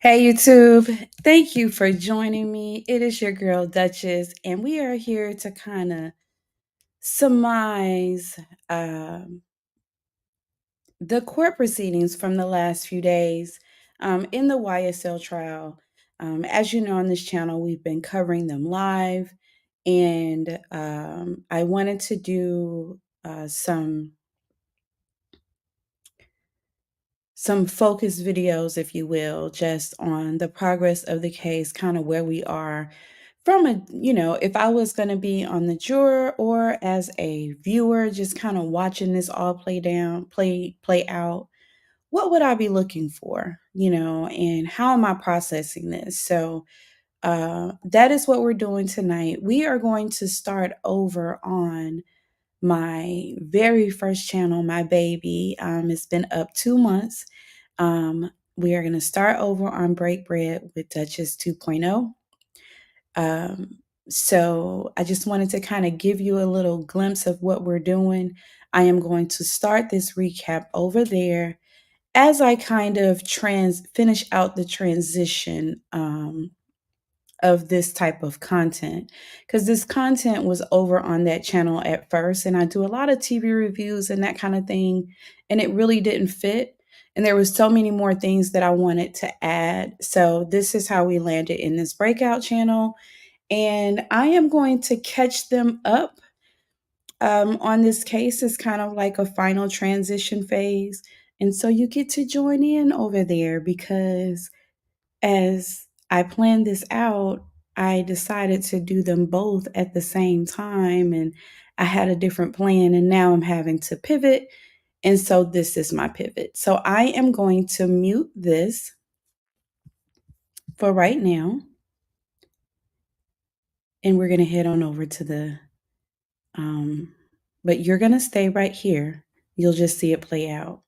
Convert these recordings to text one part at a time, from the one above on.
Hey YouTube, thank you for joining me. It is your girl Duchess, and we are here to kind of surmise um, the court proceedings from the last few days in the YSL trial. As you know, on this channel, we've been covering them live, and I wanted to do some focus videos, if you will, just on the progress of the case, kind of where we are from if I was going to be on the juror or as a viewer, just kind of watching this all play out, what would I be looking for, and how am I processing this? So that is what we're doing tonight. We are going to start over on my very first channel, my baby. It's been up 2 months. We are going to start over on Break Bread with Duchess 2.0. So I just wanted to kind of give you a little glimpse of what we're doing. I am going to start this recap over there as I kind of finish out the transition of this type of content, because this content was over on that channel at first, and I do a lot of TV reviews and that kind of thing, and it really didn't fit. And there was so many more things that I wanted to add. So this is how we landed in this breakout channel. And I am going to catch them up on this case. It's kind of like a final transition phase. And so you get to join in over there because as I planned this out, I decided to do them both at the same time. And I had a different plan, and now I'm having to pivot. And so this is my pivot. So I am going to mute this for right now. And we're going to head on over to but you're going to stay right here. You'll just see it play out.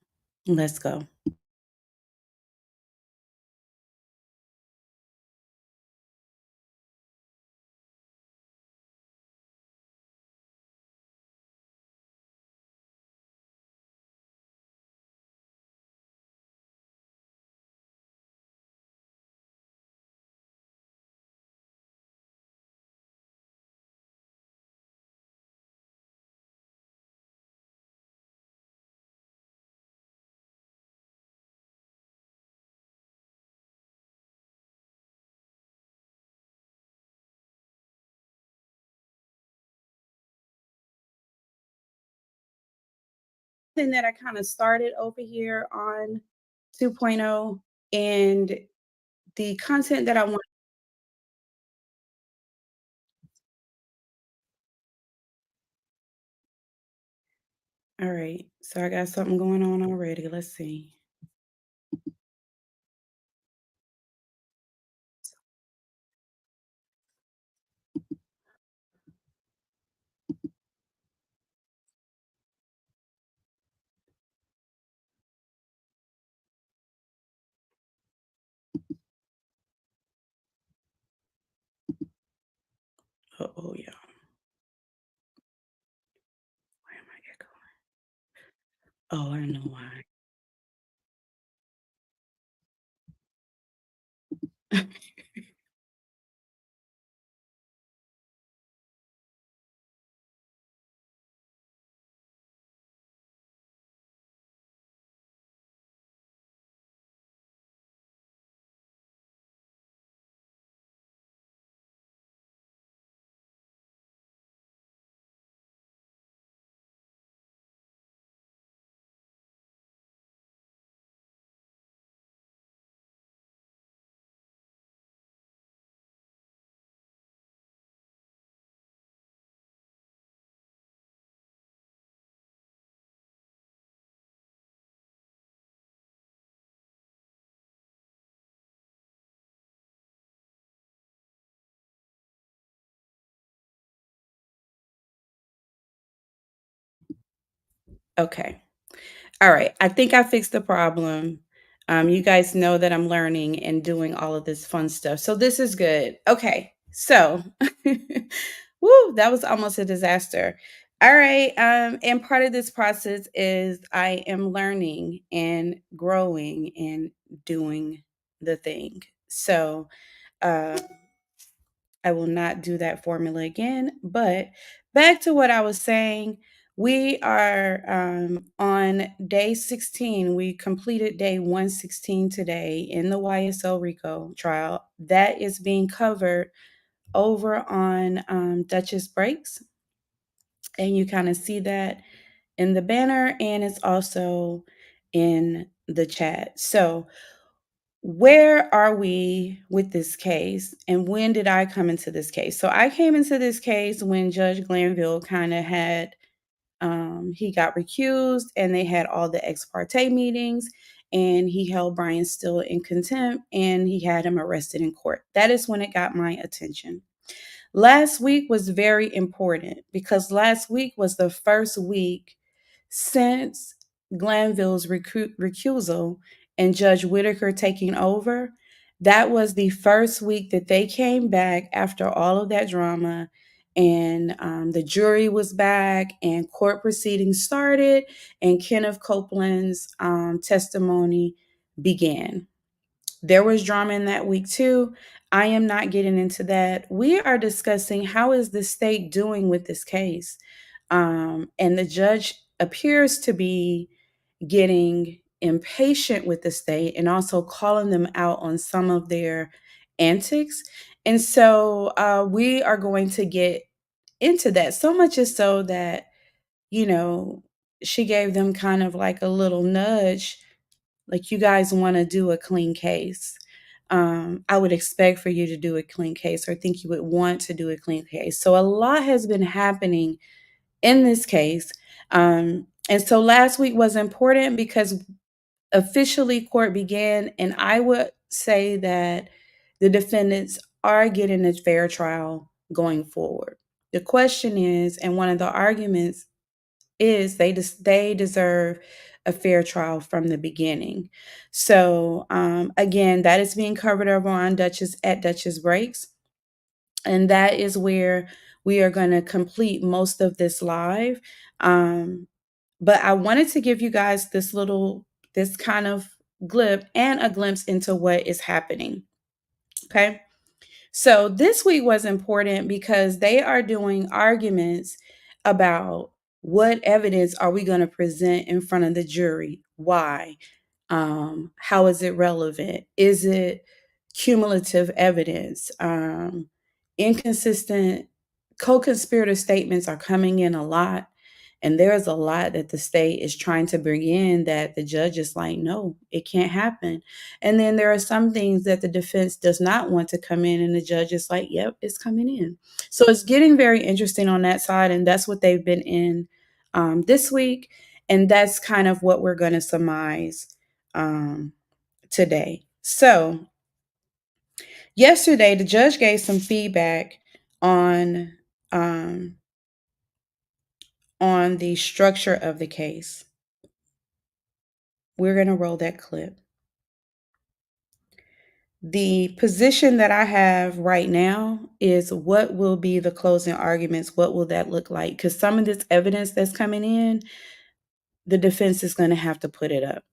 Let's go. Thing that I kind of started over here on 2.0, and the content that I want. All right. So I got something going on already. Let's see. Oh, yeah. Why am I echoing? Oh, I know why. Okay. All right. I think I fixed the problem. You guys know that I'm learning and doing all of this fun stuff. So this is good. Okay. So, woo, that was almost a disaster. All right. And part of this process is I am learning and growing and doing the thing. So uh, I will not do that formula again. But back to what I was saying, we are on day 16. We completed day 116 today in the YSL RICO trial. That is being covered over on Duchess Breaks. And you kind of see that in the banner, and it's also in the chat. So, where are we with this case, and when did I come into this case? So, I came into this case when Judge Glanville kind of had he got recused, and they had all the ex parte meetings, and he held Brian Steele in contempt, and he had him arrested in court. That is when it got my attention. Last week was very important because last week was the first week since Glanville's recusal and Judge Whitaker taking over. That was the first week that they came back after all of that drama, and the jury was back, and court proceedings started, and Kenneth Copeland's testimony began. There was drama in that week too. I am not getting into that. We are discussing how is the state doing with this case. And the judge appears to be getting impatient with the state and also calling them out on some of their antics. And so we are going to get into that. So much is so that, you know, she gave them kind of like a little nudge, like, you guys want to do a clean case. I would expect for you to do a clean case, or think you would want to do a clean case. So a lot has been happening in this case. And so last week was important because officially court began, and I would say that the defendants are getting a fair trial going forward. The question is, and one of the arguments is, they deserve a fair trial from the beginning. So again, that is being covered over on Duchess Breaks, and that is where we are going to complete most of this live. But I wanted to give you guys this kind of glimpse into what is happening. Okay. So this week was important because they are doing arguments about what evidence are we going to present in front of the jury? Why? How is it relevant? Is it cumulative evidence? Inconsistent co-conspirator statements are coming in a lot. And there's a lot that the state is trying to bring in that the judge is like, no, it can't happen. And then there are some things that the defense does not want to come in, and the judge is like, yep, it's coming in. So it's getting very interesting on that side. And that's what they've been in this week. And that's kind of what we're going to surmise today. So yesterday, the judge gave some feedback um, on the structure of the case. We're going to roll that clip. The position that I have right now is, what will be the closing arguments? What will that look like? Because some of this evidence that's coming in, the defense is going to have to put it up.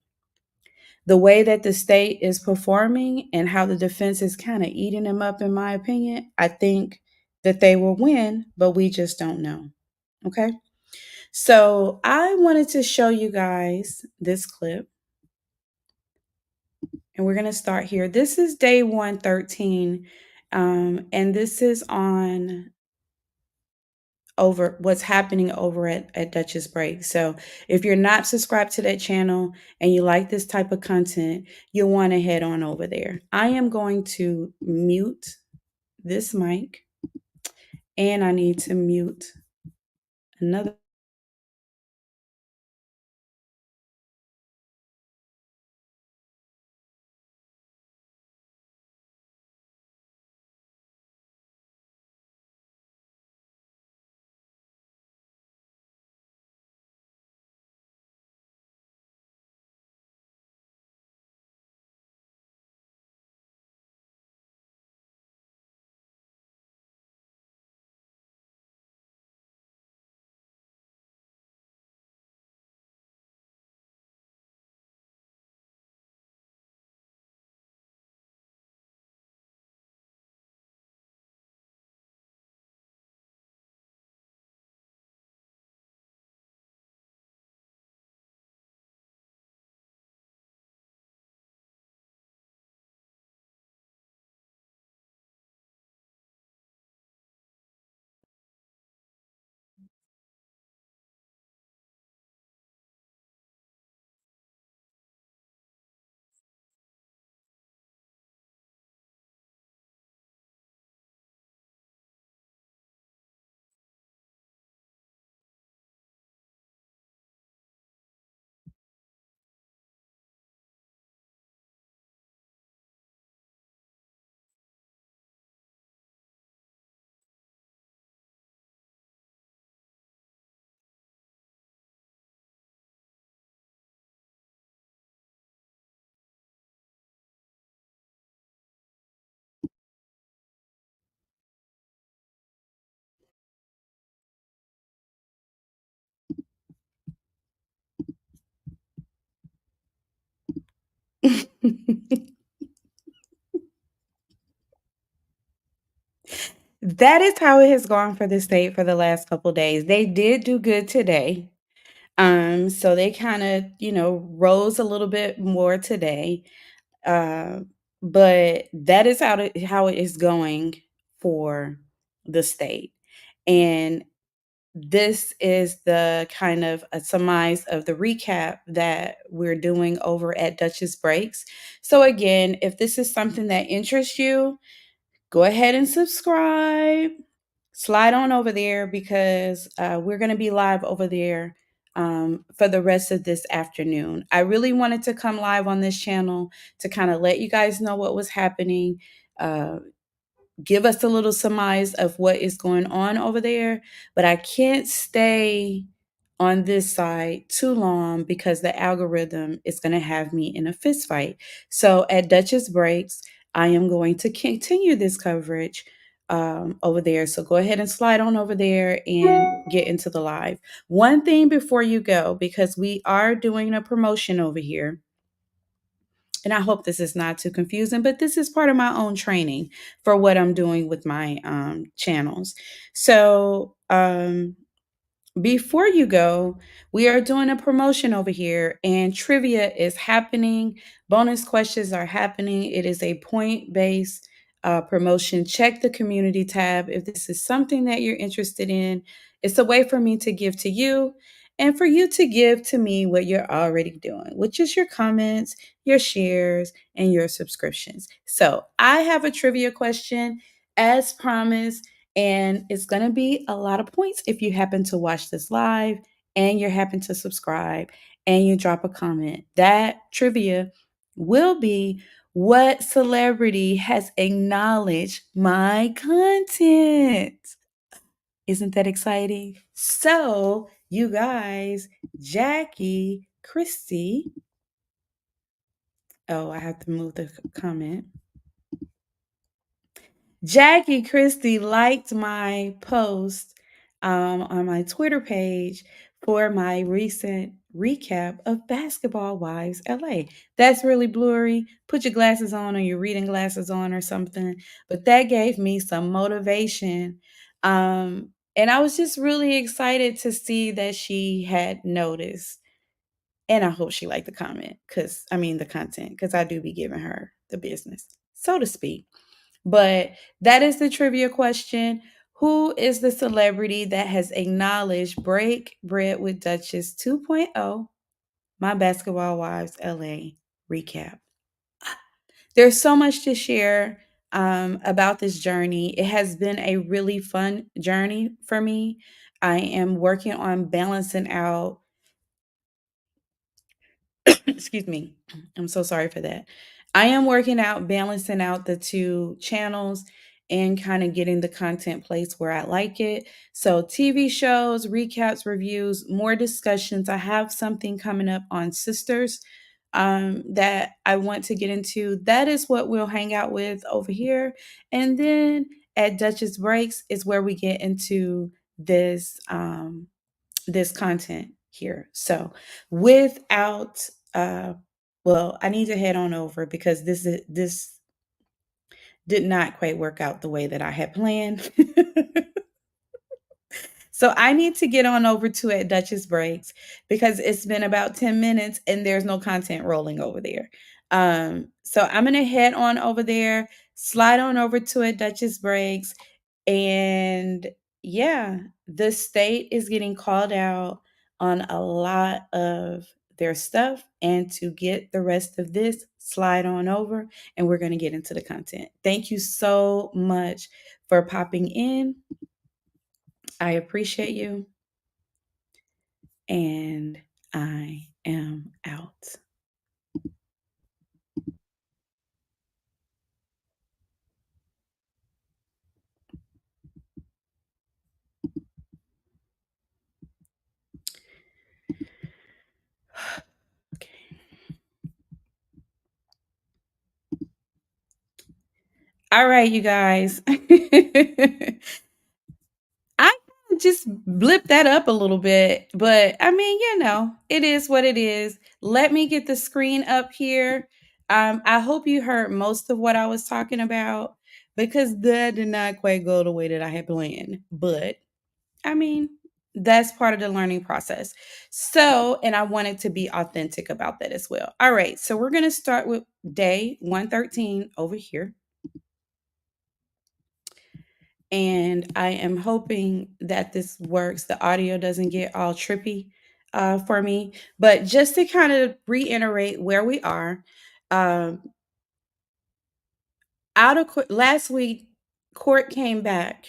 The way that the state is performing and how the defense is kind of eating them up, in my opinion, I think that they will win, but we just don't know. Okay. So I wanted to show you guys this clip, and we're going to start here. This is day 113, and this is on over what's happening over at Duchess Break. So if you're not subscribed to that channel and you like this type of content, you'll want to head on over there. I am going to mute this mic, and I need to mute another. That is how it has gone for the state for the last couple days. They did do good today. So they kind of, rose a little bit more today. Uh, but that is how it is going for the state. And this is the kind of a surmise of the recap that we're doing over at Duchess Breaks. So again, if this is something that interests you, go ahead and subscribe. Slide on over there because we're going to be live over there for the rest of this afternoon. I really wanted to come live on this channel to kind of let you guys know what was happening. Uh, Give us a little surmise of what is going on over there, but I can't stay on this side too long because the algorithm is going to have me in a fist fight. So at Duchess Breaks, I am going to continue this coverage over there. So go ahead and slide on over there and get into the live. One thing before you go, because we are doing a promotion over here, and I hope this is not too confusing, but this is part of my own training for what I'm doing with my channels. So before you go, we are doing a promotion over here, and trivia is happening. Bonus questions are happening. It is a point-based promotion. Check the community tab if this is something that you're interested in. It's a way for me to give to you and for you to give to me what you're already doing, which is your comments, your shares, and your subscriptions. So I have a trivia question as promised. And it's going to be a lot of points if you happen to watch this live and you happen to subscribe and you drop a comment. That trivia will be what celebrity has acknowledged my content. Isn't that exciting? So, you guys, Jackie, Christy. Oh, I have to move the comment. Jackie Christie liked my post on my Twitter page for my recent recap of Basketball Wives LA. That's really blurry. Put your glasses on or your reading glasses on or something. But that gave me some motivation. And I was just really excited to see that she had noticed. And I hope she liked the comment the content, because I do be giving her the business, so to speak. But that is the trivia question. Who is the celebrity that has acknowledged Break Bread with Duchess 2.0, my Basketball Wives LA recap? There's so much to share about this journey. It has been a really fun journey for me. I am working on balancing out. Excuse me. I'm so sorry for that. I am working out balancing out the two channels and kind of getting the content placed where I like it. So TV shows, recaps, reviews, more discussions. I have something coming up on sisters that I want to get into. That is what we'll hang out with over here. And then at Duchess Breaks is where we get into this content here. So without well, I need to head on over because this did not quite work out the way that I had planned. So I need to get on over to at Duchess Breaks because it's been about 10 minutes and there's no content rolling over there. So I'm gonna head on over there, slide on over to at Duchess Breaks, and yeah, the state is getting called out on a lot of their stuff. And to get the rest of this, slide on over and we're going to get into the content. Thank you so much for popping in. I appreciate you. And I am out. Okay. All right, you guys. I just blip that up a little bit, but I mean, it is what it is. Let me get the screen up here. I hope you heard most of what I was talking about because that did not quite go the way that I had planned. But I mean, that's part of the learning process. So, and I wanted to be authentic about that as well. All right. So, we're going to start with day 113 over here. And I am hoping that this works. The audio doesn't get all trippy for me. But just to kind of reiterate where we are, um, out of court last week, court came back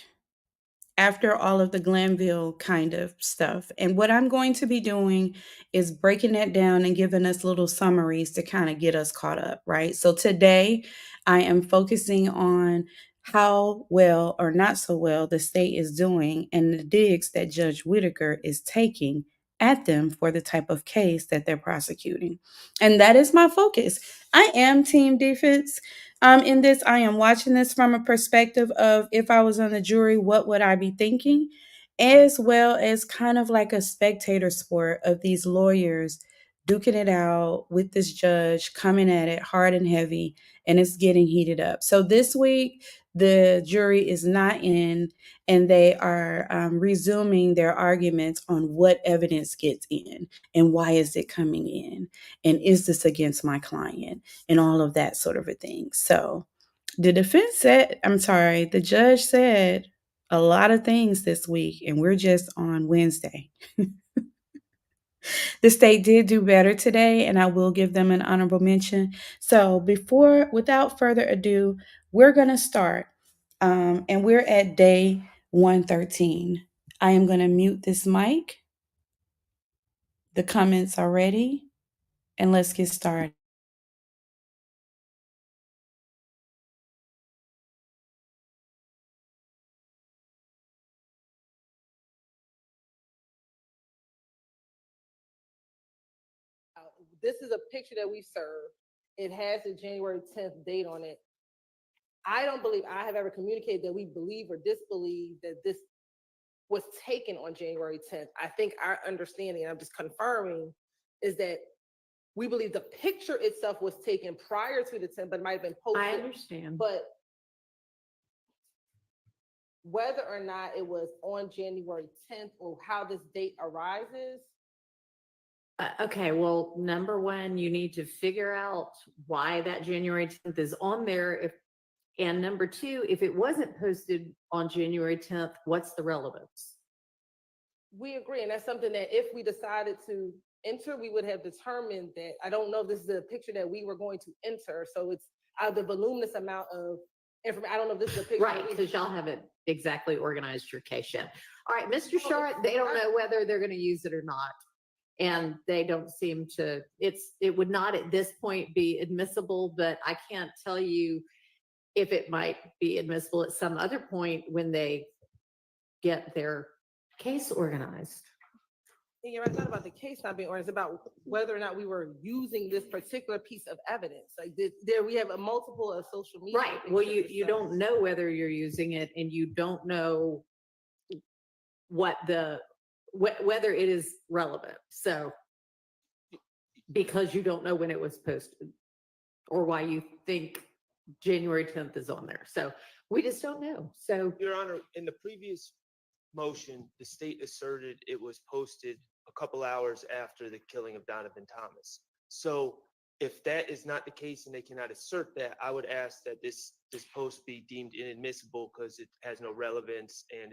after all of the Glanville kind of stuff. And what I'm going to be doing is breaking that down and giving us little summaries to kind of get us caught up, right? So today I am focusing on how well or not so well the state is doing and the digs that Judge Whitaker is taking at them for the type of case that they're prosecuting. And that is my focus. I am team defense. In this, I am watching this from a perspective of if I was on the jury, what would I be thinking? As well as kind of like a spectator sport of these lawyers duking it out with this judge, coming at it hard and heavy, and it's getting heated up. So this week, the jury is not in, and they are resuming their arguments on what evidence gets in and why is it coming in, and is this against my client, and all of that sort of a thing. So the the judge said a lot of things this week, and we're just on Wednesday. The state did do better today, and I will give them an honorable mention. So without further ado, we're going to start. And we're at day 113. I am going to mute this mic. The comments are ready, and let's get started. This is a picture that we served. It has the January 10th date on it. I don't believe I have ever communicated that we believe or disbelieve that this was taken on January 10th. I think our understanding, and I'm just confirming, is that we believe the picture itself was taken prior to the 10th, but it might have been posted. I understand. But whether or not it was on January 10th or how this date arises. Okay, well, number one, you need to figure out why that January 10th is on there. And number two, if it wasn't posted on January 10th, what's the relevance? We agree, and that's something that if we decided to enter, we would have determined that. I don't know if this is a picture that we were going to enter, so it's out of the voluminous amount of information. I don't know if this is a picture. Right, because y'all haven't exactly organized your case yet. All right, Mr. Short, they don't know whether they're going to use it or not. And they don't seem to, it would not at this point be admissible, but I can't tell you if it might be admissible at some other point when they get their case organized. You're right, it's not about the case not being organized, it's about whether or not we were using this particular piece of evidence. Like there we have a multiple of social media. Right, well, you don't know whether you're using it, and you don't know whether it is relevant. So, because you don't know when it was posted or why you think January 10th is on there. So we just don't know. So, Your Honor, in the previous motion, the state asserted it was posted a couple hours after the killing of Donovan Thomas. So if that is not the case and they cannot assert that, I would ask that this post be deemed inadmissible because it has no relevance and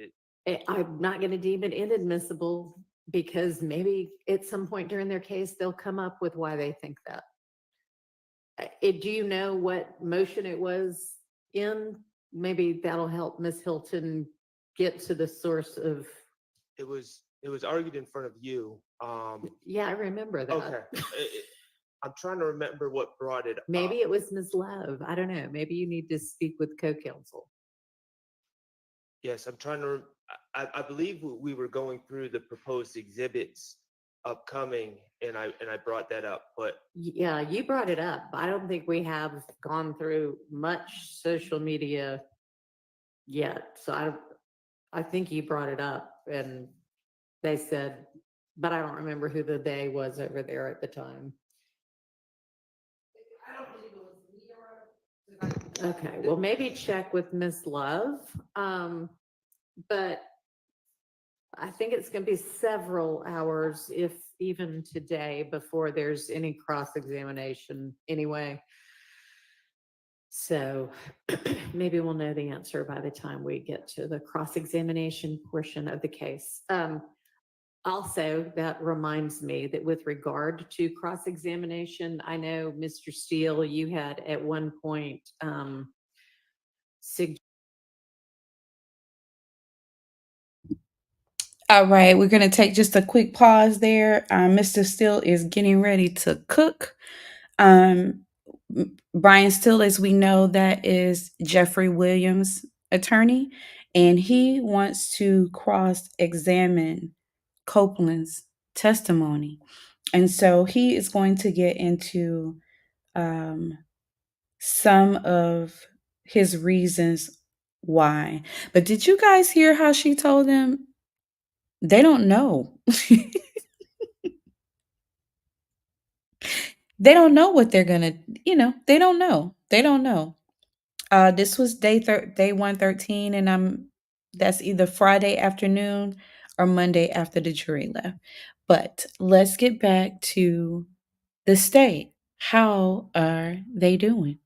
I'm not going to deem it inadmissible because maybe at some point during their case, they'll come up with why they think that. Do you know what motion it was in? Maybe that'll help Ms. Hilton get to the source of. It was argued in front of you. Yeah, I remember that. Okay. I'm trying to remember what brought it up. Maybe it was Ms. Love. I don't know. Maybe you need to speak with co-counsel. Yes, I'm trying to. I believe we were going through the proposed exhibits upcoming, and I brought that up. But yeah, you brought it up. I don't think we have gone through much social media yet. So I think you brought it up, and they said, but I don't remember who the they was over there at the time. I don't believe it Okay, well, maybe check with Ms. Love. But I think it's going to be several hours, if even today, before there's any cross-examination anyway. So maybe we'll know the answer by the time we get to the cross-examination portion of the case. Also, that reminds me that with regard to cross-examination, I know, Mr. Steele, you had at one point All right, we're going to take just a quick pause there. Mr. Steele is getting ready to cook. Brian Steele, as we know, that is Jeffrey Williams' attorney, and he wants to cross-examine Copeland's testimony. And so he is going to get into some of his reasons why. But did you guys hear how she told him they don't know? They don't know what they're gonna, they don't know. They don't know. This was day 113, and that's either Friday afternoon or Monday after the jury left. But let's get back to the state. How are they doing?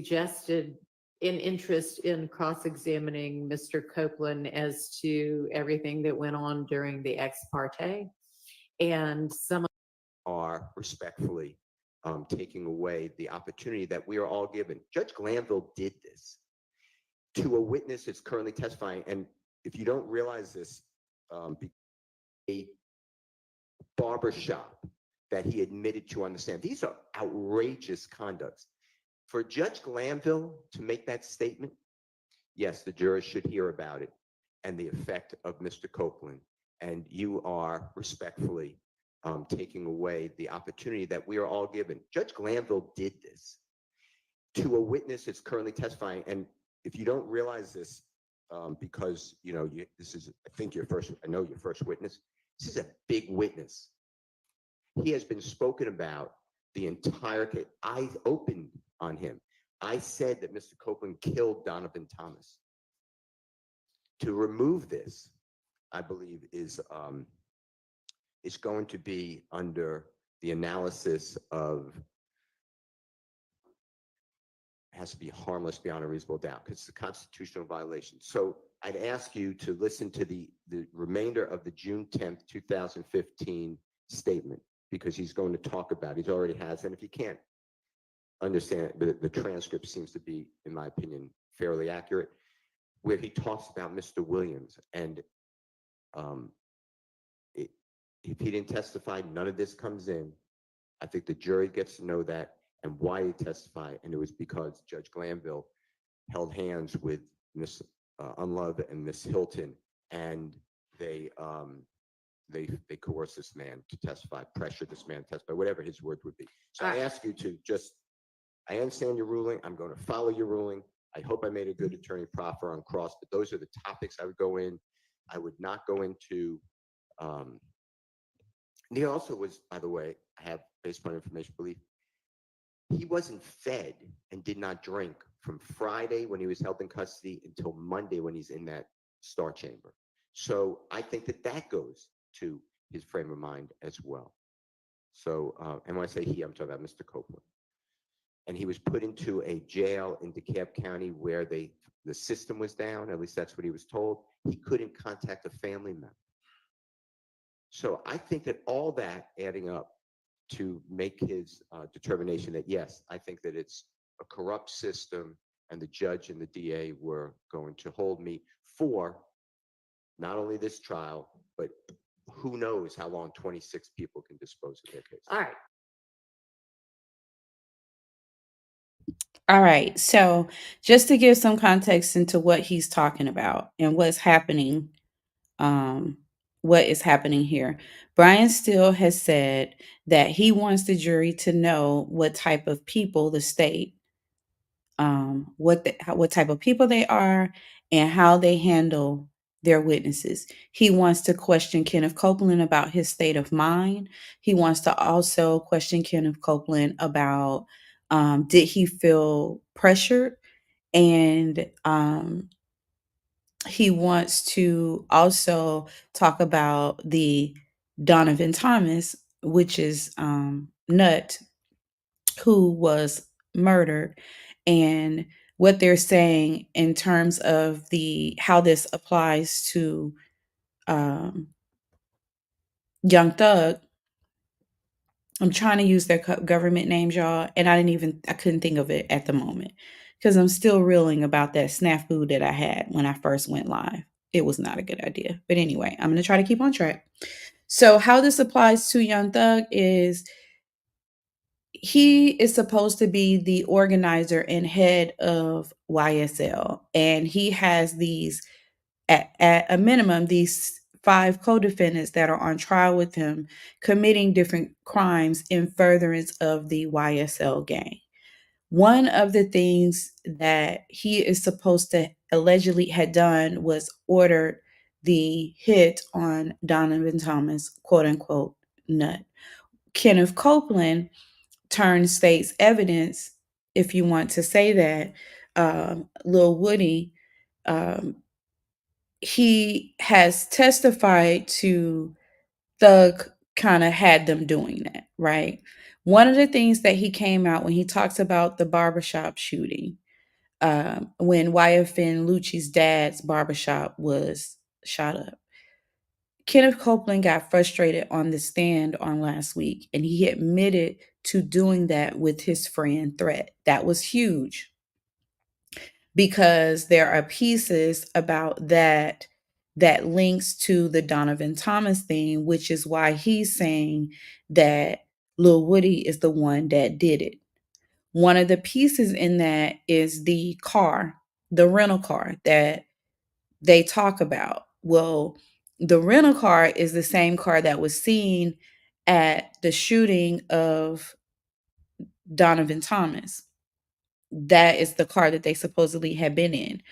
suggested an interest in cross-examining Mr. Copeland as to everything that went on during the ex parte. And some are respectfully taking away the opportunity that we are all given. Judge Glanville did this to a witness that's currently testifying. And if you don't realize this, a barbershop that he admitted to understand. These are outrageous conducts. For Judge Glanville to make that statement, yes, the jurors should hear about it and the effect of Mr. Copeland. And you are respectfully taking away the opportunity that we are all given. Judge Glanville did this to a witness that's currently testifying. And if you don't realize this, because this is, I know your first witness. This is a big witness. He has been spoken about the entire case. I opened on him. I said that Mr. Copeland killed Donovan Thomas. To remove this, I believe, is going to be under the analysis of, has to be harmless beyond a reasonable doubt because it's a constitutional violation. So I'd ask you to listen to the remainder of the June 10th, 2015 statement, because he's going to talk about it. He already has. And if you can't understand it, the transcript seems to be, in my opinion, fairly accurate, where he talks about Mr. Williams. And if he didn't testify, none of this comes in. I think the jury gets to know that and why he testified. And it was because Judge Glanville held hands with Ms. Unlove and Ms. Hilton, and they coerced this man to testify, pressured this man to testify, whatever his words would be. So I ask you to I understand your ruling. I'm going to follow your ruling. I hope I made a good attorney proffer on cross, but those are the topics I would go in. I would not go into. He also was, by the way, I have based upon information belief, he wasn't fed and did not drink from Friday when he was held in custody until Monday when he's in that star chamber. So I think that goes to his frame of mind as well. So, and when I say he, I'm talking about Mr. Copeland. And he was put into a jail in DeKalb County where the system was down, at least that's what he was told. He couldn't contact a family member. So I think that all that adding up to make his determination that, yes, I think that it's a corrupt system and the judge and the DA were going to hold me for not only this trial, but who knows how long 26 people can dispose of their case. All right. All right. So just to give some context into what he's talking about and what's happening, what is happening here. Brian Steele has said that he wants the jury to know what type of people the state, what type of people they are and how they handle their witnesses. He wants to question Kenneth Copeland about his state of mind. He wants to also question Kenneth Copeland about did he feel pressured? And he wants to also talk about the Donovan Thomas, which is Nut, who was murdered, and what they're saying in terms of the how this applies to um, Young Thug. I'm trying to use their government names, y'all, and I couldn't think of it at the moment because I'm still reeling about that snafu that I had when I first went live. It was not a good idea. But anyway, I'm going to try to keep on track. So, how this applies to Young Thug is he is supposed to be the organizer and head of YSL, and he has these, at a minimum, these 5 co-defendants that are on trial with him committing different crimes in furtherance of the YSL gang. One of the things that he is supposed to allegedly had done was ordered the hit on Donovan Thomas, quote unquote, nut. Kenneth Copeland turned state's evidence, if you want to say that, Lil Woody, um, he has testified to Thug kind of had them doing that, right? One of the things that he came out when he talks about the barbershop shooting, when YFN Lucci's dad's barbershop was shot up. Kenneth Copeland got frustrated on the stand on last week, and he admitted to doing that with his friend Threat. That was huge because there are pieces about that that links to the Donovan Thomas thing, which is why he's saying that Lil Woody is the one that did it. One of the pieces in that is the car, the rental car that they talk about. Well, the rental car is the same car that was seen at the shooting of Donovan Thomas. That is the car that they supposedly had been in.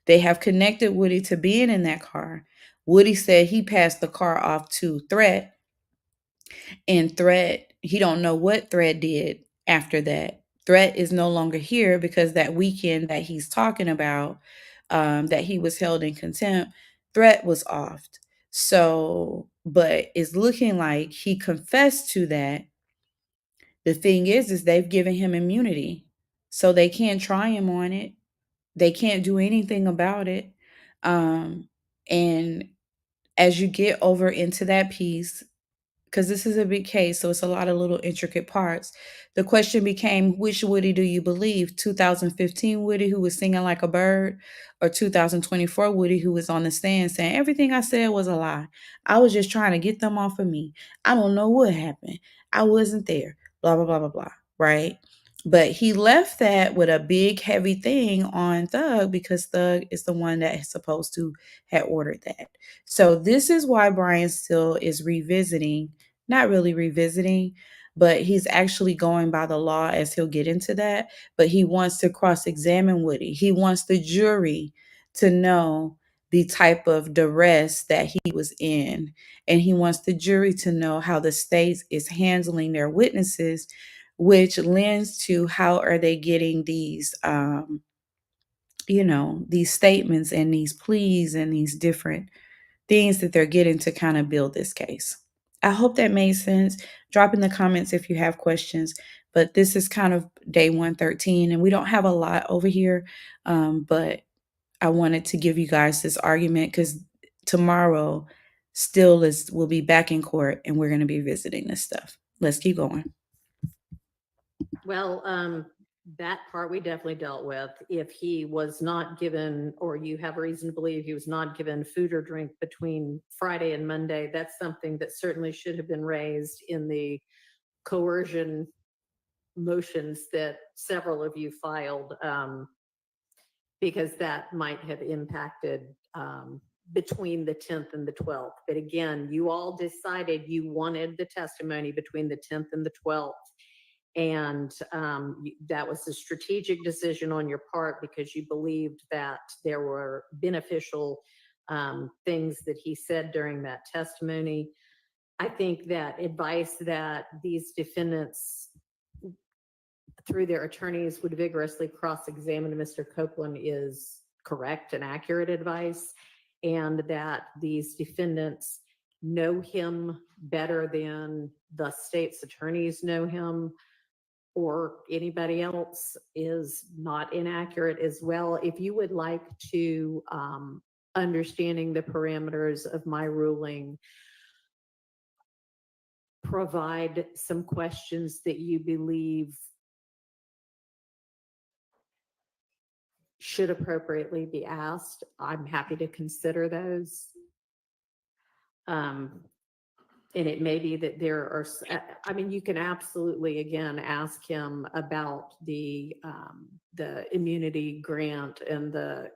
They have connected Woody to being in that car. Woody said he passed the car off to Threat, and Threat, he don't know what Threat did after that. Threat is no longer here because that weekend that he's talking about, that he was held in contempt, Threat was offed. So, but it's looking like he confessed to that. The thing is they've given him immunity, so they can't try him on it. They can't do anything about it. And as you get over into that piece, because this is a big case, so it's a lot of little intricate parts. The question became, which Woody do you believe? 2015 Woody, who was singing like a bird, or 2024 Woody, who was on the stand saying, everything I said was a lie. I was just trying to get them off of me. I don't know what happened. I wasn't there. Blah, blah, blah, blah, blah. Right? But he left that with a big, heavy thing on Thug because Thug is the one that is supposed to have ordered that. So this is why Brian still is revisiting, not really revisiting, but he's actually going by the law, as he'll get into that. But he wants to cross-examine Woody. He wants the jury to know the type of duress that he was in. And he wants the jury to know how the state is handling their witnesses, which lends to how are they getting these these statements and these pleas and these different things that they're getting to kind of build this case. I hope that made sense. Drop in the comments if you have questions. But this is kind of day 113, and we don't have a lot over here. But I wanted to give you guys this argument because tomorrow we'll be back in court and we're going to be visiting this stuff. Let's keep going. Well, that part we definitely dealt with. If he was not given, or you have reason to believe he was not given food or drink between Friday and Monday, that's something that certainly should have been raised in the coercion motions that several of you filed, because that might have impacted between the 10th and the 12th. But again, you all decided you wanted the testimony between the 10th and the 12th. And that was a strategic decision on your part because you believed that there were beneficial things that he said during that testimony. I think that advice that these defendants, through their attorneys, would vigorously cross-examine Mr. Copeland is correct and accurate advice, and that these defendants know him better than the state's attorneys know him or anybody else is not inaccurate as well. If you would like to, understanding the parameters of my ruling, provide some questions that you believe should appropriately be asked, I'm happy to consider those. And it may be that there are, I mean, you can absolutely, again, ask him about the immunity grant and the,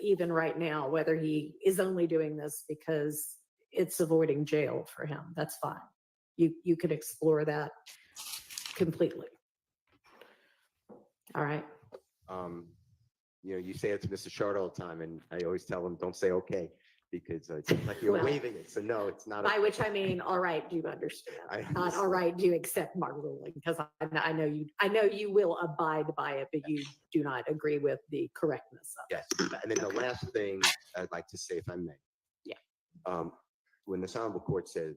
even right now, whether he is only doing this because it's avoiding jail for him. That's fine. You could explore that completely. All right. You say it to Mr. Short all the time, and I always tell him, don't say okay, because it seems like you're Well, waving it. So no, it's not. By which I mean, all right, do you understand? Not all right, do you accept my ruling? Because I know you will abide by it, but you do not agree with the correctness of it. Yes. And then the last thing I'd like to say, if I may. Yeah. When this honorable court said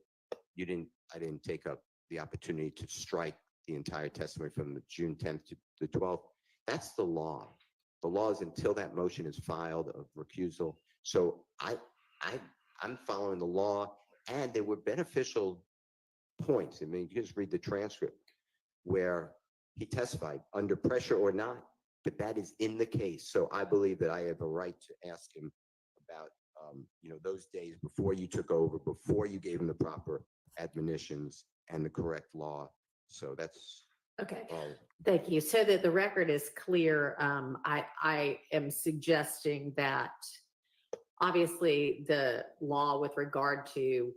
I didn't take up the opportunity to strike the entire testimony from the June 10th to the 12th, that's the law. The law is until that motion is filed of recusal. So I'm following the law, and there were beneficial points. I mean, you just read the transcript where he testified under pressure or not, but that is in the case. So I believe that I have a right to ask him about, those days before you took over, before you gave him the proper admonitions and the correct law. So that's okay. all. Thank you. So that the record is clear, I am suggesting that obviously the law with regard to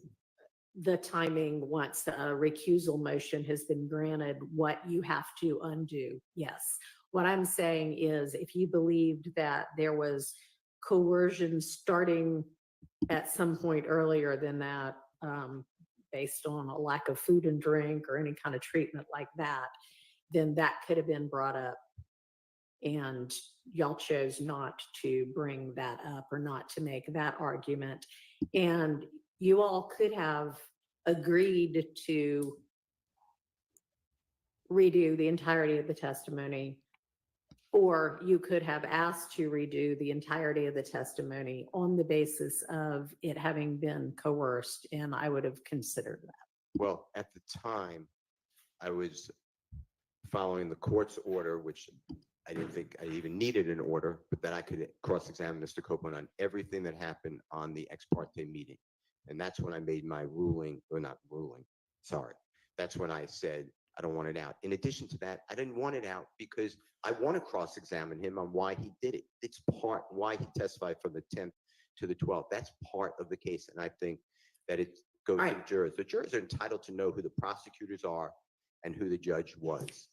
the timing once a recusal motion has been granted, what you have to undo. Yes. What I'm saying is if you believed that there was coercion starting at some point earlier than that, based on a lack of food and drink or any kind of treatment like that, then that could have been brought up. And y'all chose not to bring that up or not to make that argument. And you all could have agreed to redo the entirety of the testimony, or you could have asked to redo the entirety of the testimony on the basis of it having been coerced, and I would have considered that. Well, at the time, I was following the court's order, which I didn't think I even needed an order, but that I could cross-examine Mr. Copeland on everything that happened on the ex parte meeting. And that's when I made my ruling, or not ruling, sorry. That's when I said, I don't want it out. In addition to that, I didn't want it out because I want to cross-examine him on why he did it. It's part why he testified from the 10th to the 12th. That's part of the case. And I think that it goes to the jurors. The jurors are entitled to know who the prosecutors are and who the judge was.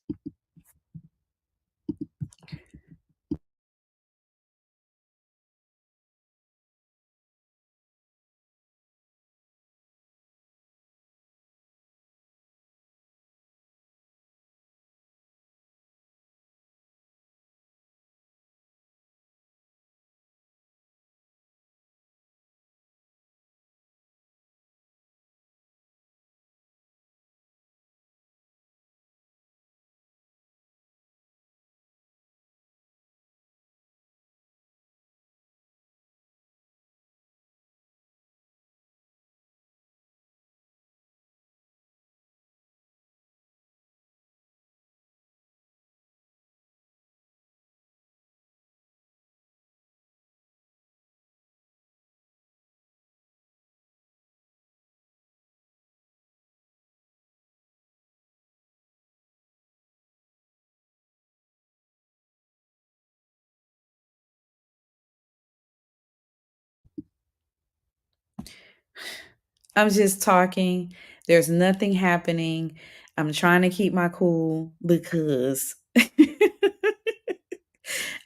I'm just talking. There's nothing happening. I'm trying to keep my cool because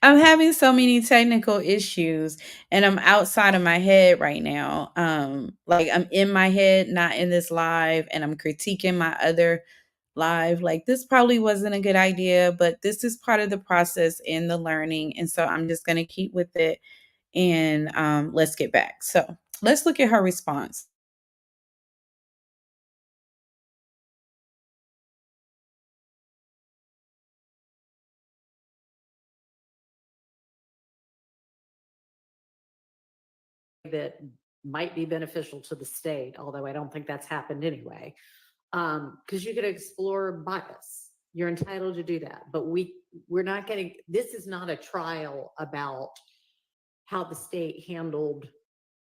I'm having so many technical issues and I'm outside of my head right now. Like I'm in my head, not in this live, and I'm critiquing my other live. Like this probably wasn't a good idea, but this is part of the process and the learning. And so I'm just going to keep with it and let's get back. So let's look at her response. That might be beneficial to the state, although I don't think that's happened anyway. Because you could explore bias. You're entitled to do that, but we're not getting. This is not a trial about how the state handled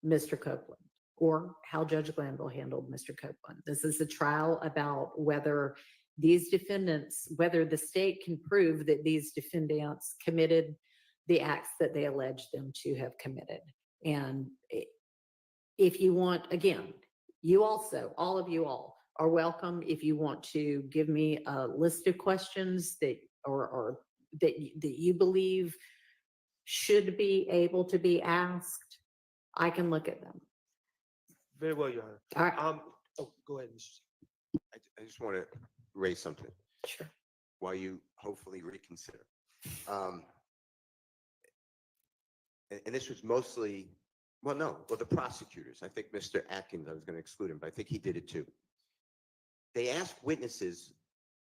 Mr. Copeland or how Judge Glanville handled Mr. Copeland. This is a trial about whether these defendants, whether the state can prove that these defendants committed the acts that they allege them to have committed. And if you want, again, you also, all of you all are welcome. If you want to give me a list of questions that, or that you believe should be able to be asked, I can look at them. Very well, Your Honor. All right. Oh, go ahead, Mr. I just want to raise something Sure. while you hopefully reconsider. And this was mostly, well, the prosecutors. I think Mr. Atkins, I was going to exclude him, but I think he did it too. They asked witnesses,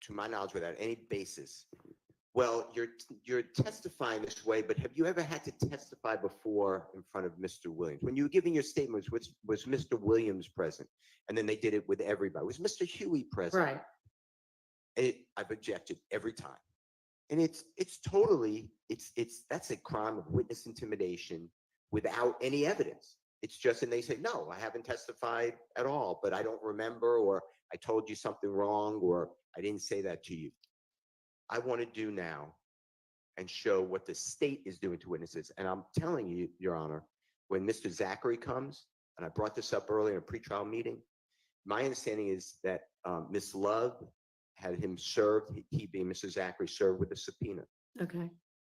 to my knowledge, without any basis, well, you're testifying this way, but have you ever had to testify before in front of Mr. Williams? When you were giving your statements, was Mr. Williams present? And then they did it with everybody. Was Mr. Huey present? Right. I've objected every time. And it's totally, that's a crime of witness intimidation without any evidence. It's just, and they say, no, I haven't testified at all, but I don't remember, or I told you something wrong, or I didn't say that to you. I want to do now and show what the state is doing to witnesses. And I'm telling you, Your Honor, when Mr. Zachary comes, and I brought this up earlier in a pretrial meeting, my understanding is that Ms. Love had him served, he being Mr. Zachary, served with a subpoena. Okay.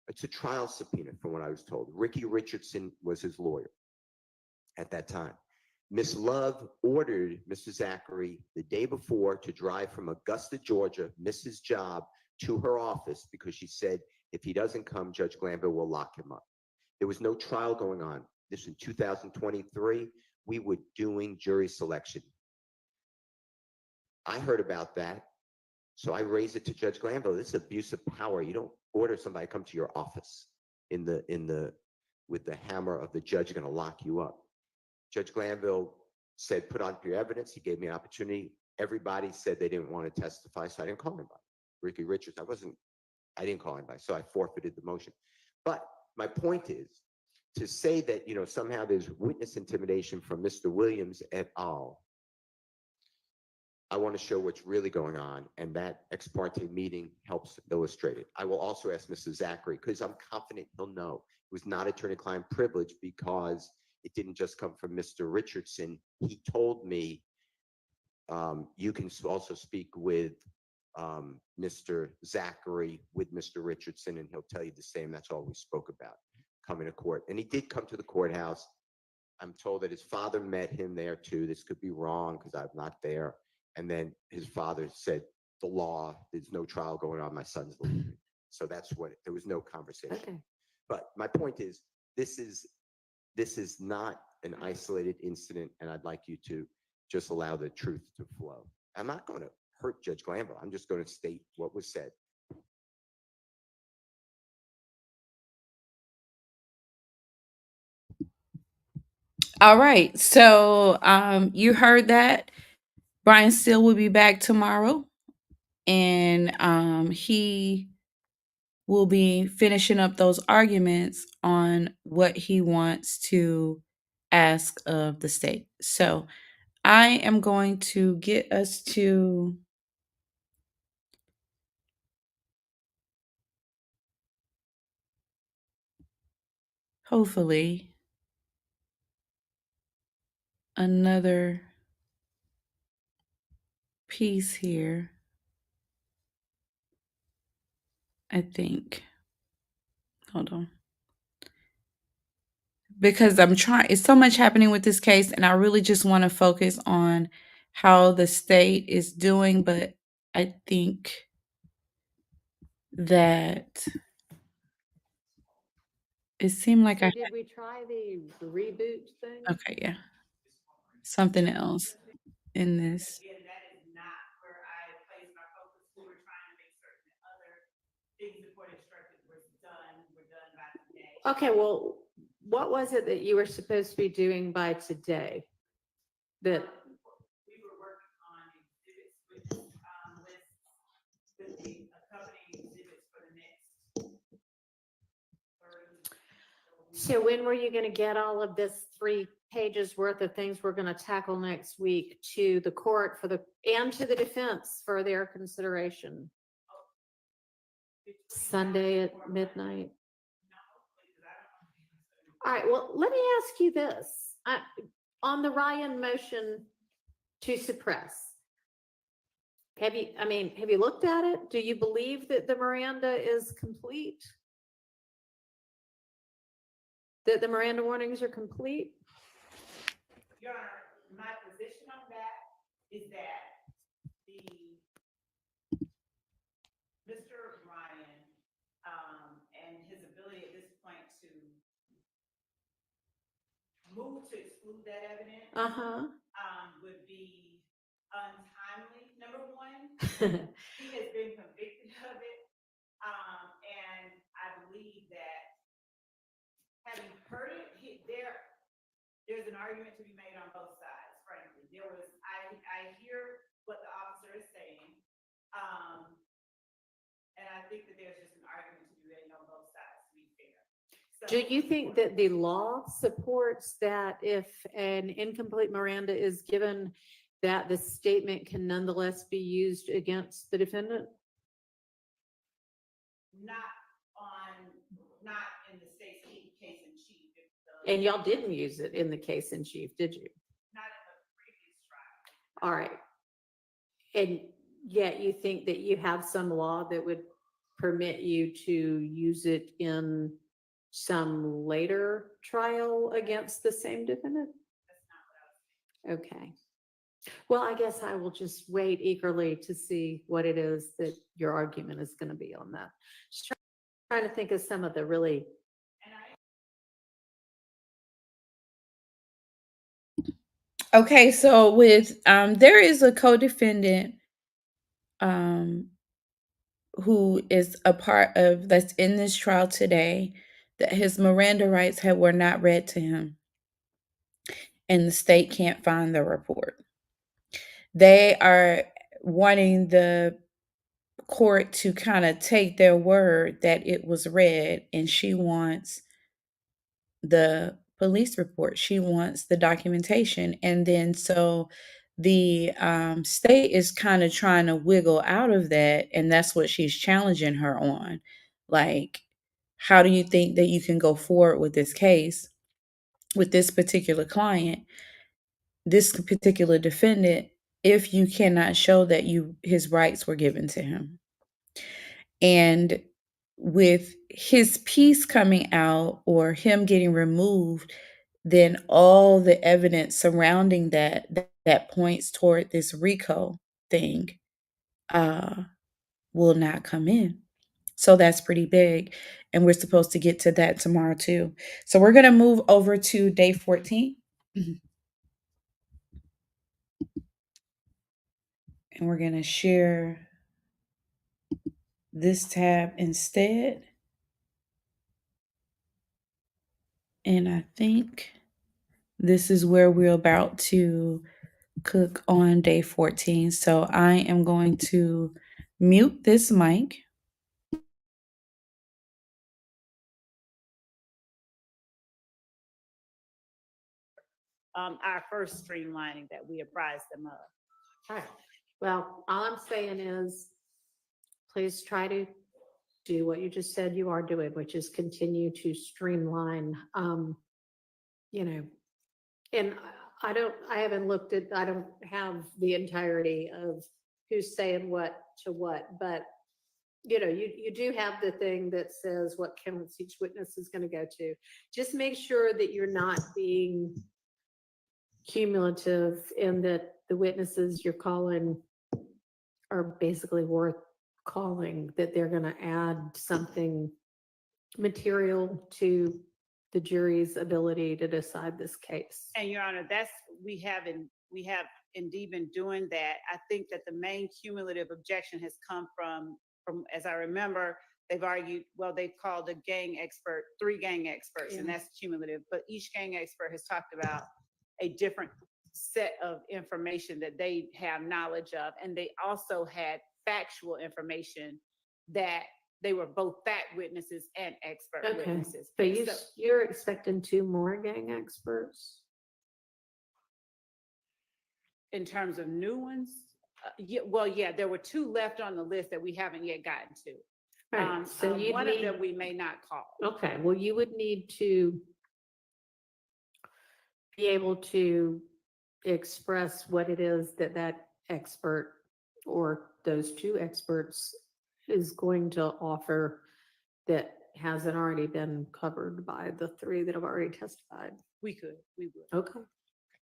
It's a trial subpoena from what I was told. Ricky Richardson was his lawyer at that time. Ms. Love ordered Mr. Zachary the day before to drive from Augusta, Georgia, miss his job, to her office because she said if he doesn't come, Judge Glanville will lock him up. There was no trial going on. This in 2023, we were doing jury selection. I heard about that, so I raised it to Judge Glanville. This is abuse of power. You don't order somebody to come to your office with the hammer of the judge going to lock you up. Judge Glanville said, put on your evidence. He gave me an opportunity. Everybody said they didn't want to testify, so I didn't call anybody. Ricky Richards, I didn't call anybody, so I forfeited the motion. But my point is to say that, somehow there's witness intimidation from Mr. Williams et al. I want to show what's really going on, and that ex parte meeting helps illustrate it. I will also ask Mr. Zachary, because I'm confident he'll know. It was not attorney-client privilege because it didn't just come from Mr. Richardson. He told me, you can also speak with Mr. Zachary with Mr. Richardson, and he'll tell you the same. That's all we spoke about, coming to court. And he did come to the courthouse. I'm told that his father met him there too. This could be wrong because I'm not there. And then his father said, the law, there's no trial going on. My son's leaving. So that's what, there was no conversation. Okay. But my point is, this is not an isolated incident, and I'd like you to just allow the truth to flow. I'm not going to hurt Judge Glanville. I'm just going to state what was said. All right. So you heard that. Brian Steele will be back tomorrow, and he will be finishing up those arguments on what he wants to ask of the state. So I am going to get us to hopefully another piece here, I think. Hold on. Because it's so much happening with this case, and I really just want to focus on how the state is doing, but I think that it seemed like So I did we try the reboot thing? okay, yeah. Something else in this. Again, that is not where I placed my focus. We were trying to make certain that other things the court instructed were done by today. Okay, well, what was it that you were supposed to be doing by today? That, We were working on exhibits with the accompanying exhibits for the next 30. so when were you gonna get all of this 3 pages worth of things we're gonna tackle next week to the court and to the defense for their consideration? Sunday at midnight? All right, well, let me ask you this. On the Ryan motion to suppress, have you looked at it? Do you believe that the Miranda is complete? That the Miranda warnings are complete? Your Honor, my position on that is that Mr. Ryan, and his ability at this point to move to exclude that evidence, would be untimely, number one. He has been convicted of it. And I believe that having heard it, there's an argument to be made on both sides, frankly. I hear what the officer is saying. And I think that there's just an argument to be made on both sides, to be fair. Do you think that the law supports that if an incomplete Miranda is given, that the statement can nonetheless be used against the defendant? Not in the state's case in chief. And y'all didn't use it in the case in chief, did you? Not in the previous trial. All right. And yet you think that you have some law that would permit you to use it in some later trial against the same defendant? That's not what I was saying. Okay. Well, I guess I will just wait eagerly to see what it is that your argument is going to be on that. Just trying to think of some of the really. Okay, so with there is a co-defendant who is a part of that's in this trial today that his Miranda rights were not read to him, and the state can't find the report. They are wanting the court to kind of take their word that it was read, and she wants the police report. She wants the documentation. And then so the state is kind of trying to wiggle out of that. And that's what she's challenging her on. Like, how do you think that you can go forward with this case with this particular client, this particular defendant, if you cannot show that his rights were given to him? And with his piece coming out or him getting removed, then all the evidence surrounding that points toward this RICO thing will not come in. So that's pretty big. And we're supposed to get to that tomorrow too. So we're going to move over to day 14. And we're going to share this tab instead. And I think this is where we're about to cook on day 14. So I am going to mute this mic. Our first streamlining that we apprised them of. All right. Well, all I'm saying is, please try to do what you just said you are doing, which is continue to streamline, and I haven't looked at, I don't have the entirety of who's saying what to what, but you do have the thing that says what counts each witness is going to go to. Just make sure that you're not being cumulative and that the witnesses you're calling are basically worth calling, that they're going to add something material to the jury's ability to decide this case. And Your Honor, we have indeed been doing that. I think that the main cumulative objection has come from, as I remember, they've argued, well, they've called a gang expert, 3 gang experts, and that's cumulative. But each gang expert has talked about a different set of information that they have knowledge of. And they also had factual information that they were both fact witnesses and expert witnesses. But you're expecting 2 more gang experts? In terms of new ones? Yeah, there were 2 left on the list that we haven't yet gotten to. Right. So one of them we may not call. Okay, well, you would need to be able to express what it is that that expert or those 2 experts is going to offer that hasn't already been covered by the 3 that have already testified. We would. Okay.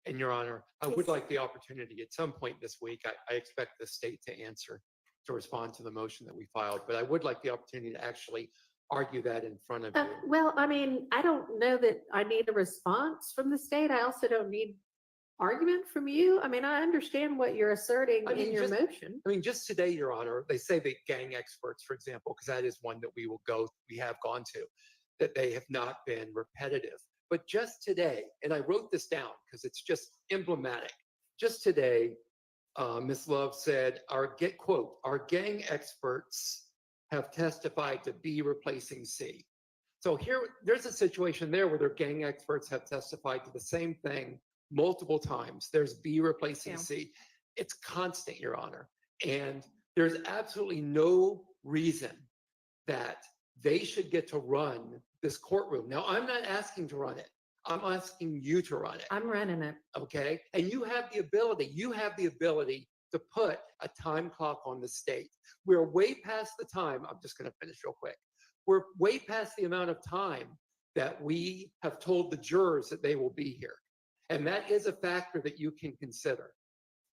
And Your Honor, I would like the opportunity at some point this week, I expect the state to answer, to respond to the motion that we filed, but I would like the opportunity to actually argue that in front of you. Well, I mean, I don't know that I need a response from the state. I also don't need argument from you. I mean, I understand what you're asserting in your motion. I mean, just today, Your Honor, they say that gang experts, for example, because that is one that we have gone to, that they have not been repetitive. But just today, and I wrote this down because it's just emblematic. Just today, Ms. Love said, quote, our gang experts have testified to B replacing C. So there's a situation there where their gang experts have testified to the same thing multiple times. There's B replacing C. It's constant, Your Honor. And there's absolutely no reason that they should get to run this courtroom. Now, I'm not asking to run it. I'm asking you to run it. I'm running it. Okay? And you have the ability to put a time clock on the state. We're way past the time. I'm just going to finish real quick. We're way past the amount of time that we have told the jurors that they will be here. And that is a factor that you can consider.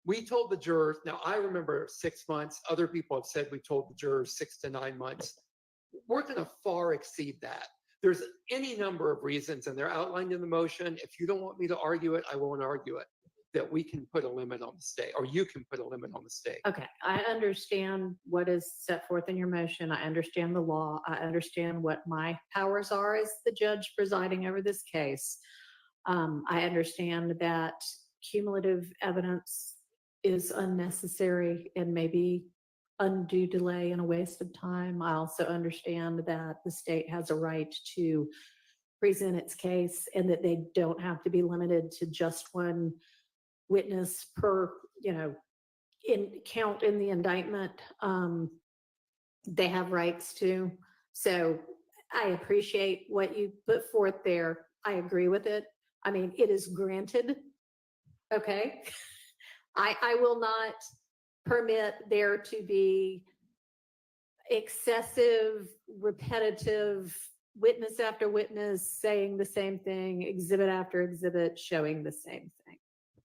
We told the jurors, now I remember 6 months. Other people have said we told the jurors 6 to 9 months. We're going to far exceed that. There's any number of reasons, and they're outlined in the motion. If you don't want me to argue it, I won't argue it, that we can put a limit on the state, or you can put a limit on the state. Okay, I understand what is set forth in your motion. I understand the law. I understand what my powers are as the judge presiding over this case. I understand that cumulative evidence is unnecessary and maybe undue delay and a waste of time. I also understand that the state has a right to present its case and that they don't have to be limited to just one witness per, count in the indictment. They have rights to. So I appreciate what you put forth there. I agree with it. I mean, it is granted. Okay. I will not permit there to be excessive, repetitive witness after witness saying the same thing, exhibit after exhibit showing the same thing.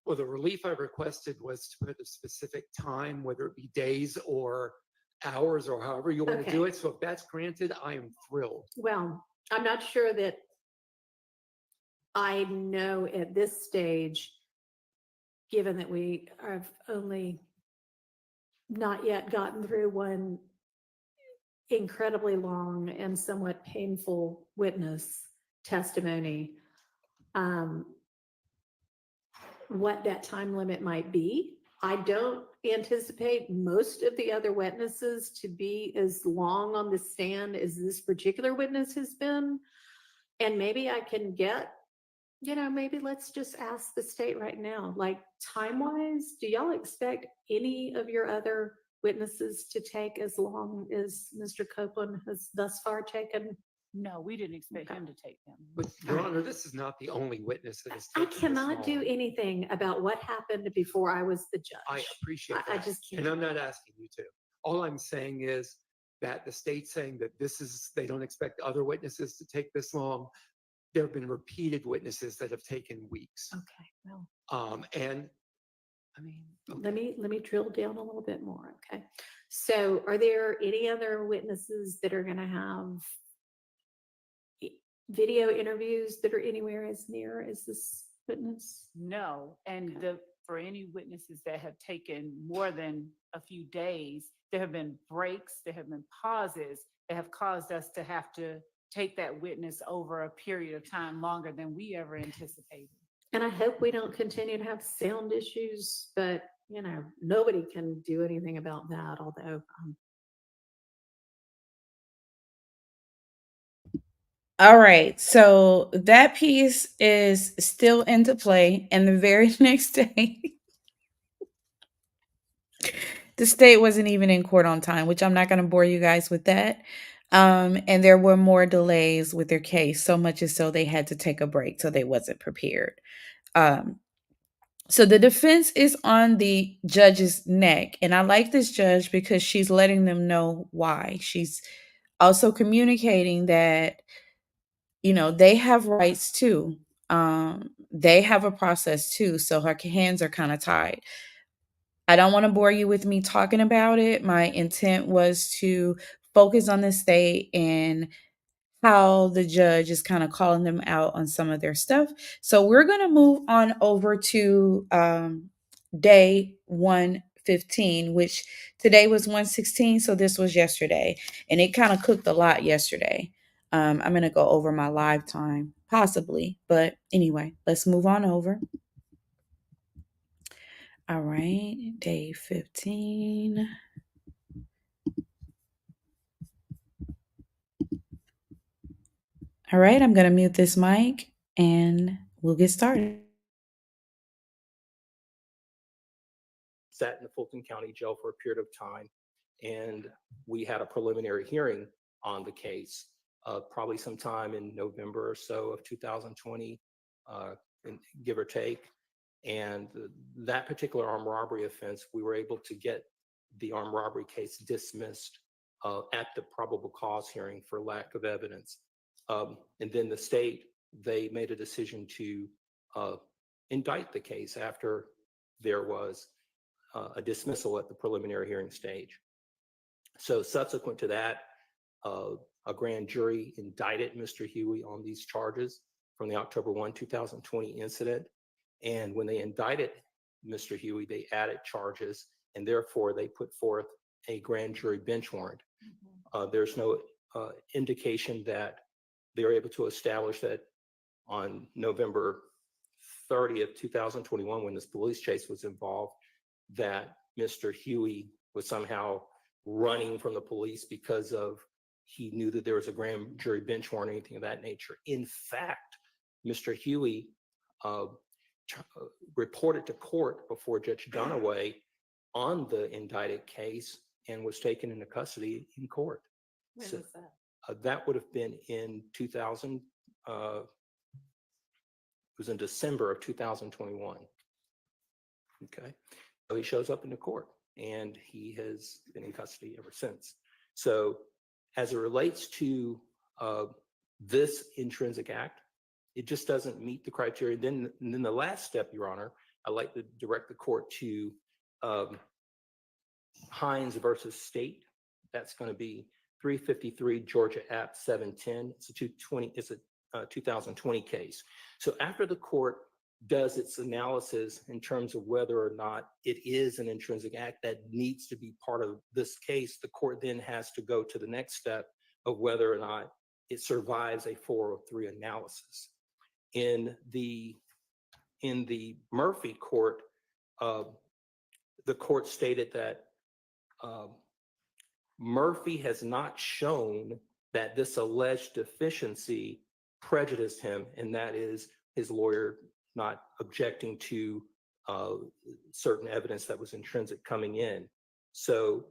Well, the relief I requested was to put a specific time, whether it be days or hours or however you want to do it. So if that's granted, I am thrilled. Well, I'm not sure that I know at this stage, given that we have only not yet gotten through one incredibly long and somewhat painful witness testimony, what that time limit might be. I don't anticipate most of the other witnesses to be as long on the stand as this particular witness has been. And maybe I can get, maybe let's just ask the state right now, like time-wise, do y'all expect any of your other witnesses to take as long as Mr. Copeland has thus far taken? No, we didn't expect him to take them. But Your Honor, this is not the only witness that has I taken this cannot do long. anything about what happened before I was the judge. I appreciate I that. just can't. And I'm not asking you to. All I'm saying is that the state saying that they don't expect other witnesses to take this long. There have been repeated witnesses that have taken weeks. Okay, well, And I mean, let me drill down a little bit more. Okay. So are there any other witnesses that are going to have video interviews that are anywhere as near as this witness? No, and Okay. for any witnesses that have taken more than a few days, there have been breaks, there have been pauses that have caused us to have to take that witness over a period of time longer than we ever anticipated. And I hope we don't continue to have sound issues, but nobody can do anything about that, although All right. So that piece is still into play. And the very next day, the state wasn't even in court on time, which I'm not going to bore you guys with that. And there were more delays with their case, so much as so they had to take a break, so they wasn't prepared. So the defense is on the judge's neck. And I like this judge because she's letting them know why. She's also communicating that, they have rights too. They have a process too. So her hands are kind of tied. I don't want to bore you with me talking about it. My intent was to focus on the state and how the judge is kind of calling them out on some of their stuff. So we're going to move on over to day 115, which today was 116. So this was yesterday. And it kind of cooked a lot yesterday. I'm going to go over my live time, possibly. But anyway, let's move on over. All right, day 15. All right, I'm going to mute this mic and we'll get started. Sat in the Fulton County Jail for a period of time, and we had a preliminary hearing on the case, probably sometime in November or so of 2020, give or take. And that particular armed robbery offense, we were able to get the armed robbery case dismissed at the probable cause hearing for lack of evidence. And then the state, they made a decision to indict the case after there was a dismissal at the preliminary hearing stage. So subsequent to that, a grand jury indicted Mr. Huey on these charges from the October 1, 2020 incident. And when they indicted Mr. Huey, they added charges, and therefore they put forth a grand jury bench warrant. There's no indication that they were able to establish that on November 30th, 2021, when this police chase was involved, that Mr. Huey was somehow running from the police because he knew that there was a grand jury bench warrant or anything of that nature. In fact, Mr. Huey reported to court before Judge Dunaway on the indicted case and was taken into custody in court. when So, was that? that would have been in 2000. It was in December of 2021. Okay. So he shows up in the court and he has been in custody ever since. So as it relates to this intrinsic act, it just doesn't meet the criteria. Then the last step, Your Honor, I'd like to direct the court to Hines versus State. That's going to be 353 Georgia App 710. It's a 2020 case. So after the court does its analysis in terms of whether or not it is an intrinsic act that needs to be part of this case, the court then has to go to the next step of whether or not it survives a 403 analysis. In the Murphy court, the court stated that Murphy has not shown that this alleged deficiency prejudiced him, and that is his lawyer not objecting to certain evidence that was intrinsic coming in. So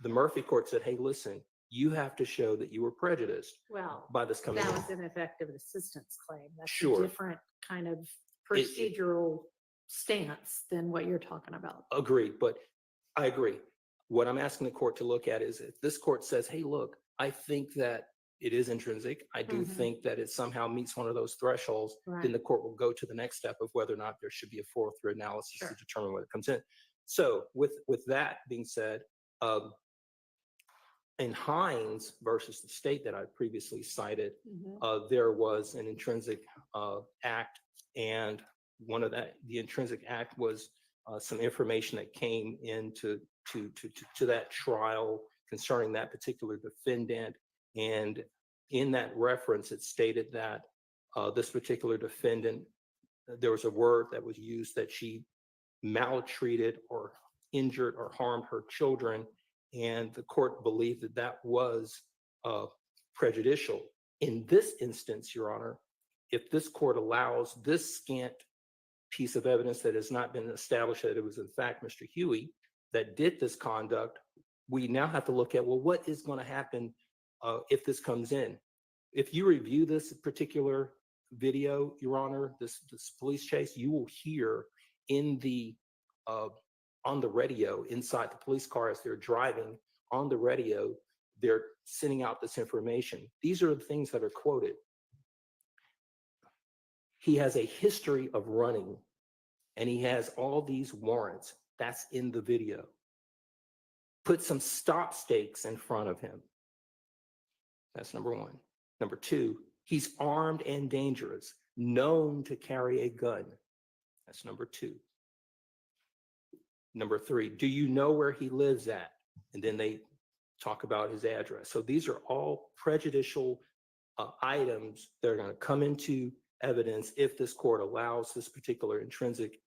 the Murphy court said, hey, listen, you have to show that you were prejudiced by this coming That in. was an effective assistance claim. That's Sure. a different kind of procedural stance than what you're talking about. Agreed, but I agree. what I'm asking the court to look at is if this court says, hey, look, I think that it is intrinsic. I do think that it somehow meets one of those thresholds. Then the court will go to the next step of whether or not there should be a 403 analysis to determine whether it comes in. So with that being said, in Hines versus the state that I previously cited, there was an intrinsic act, and the intrinsic act was some information that came into to that trial concerning that particular defendant. And in that reference, it stated that this particular defendant, there was a word that was used that she maltreated or injured or harmed her children. And the court believed that that was prejudicial. In this instance, Your Honor, if this court allows this scant piece of evidence that has not been established that it was in fact Mr. Huey that did this conduct, we now have to look at, well, what is going to happen if this comes in? If you review this particular video, Your Honor, this police chase, you will hear in the on the radio inside the police car as they're driving on the radio, they're sending out this information. These are the things that are quoted. He has a history of running, and he has all these warrants. That's in the video. Put some stop stakes in front of him. That's number one. Number two, he's armed and dangerous, known to carry a gun. That's number two. Number three, do you know where he lives at? And then they talk about his address. So these are all prejudicial items that are going to come into evidence if this court allows this particular intrinsic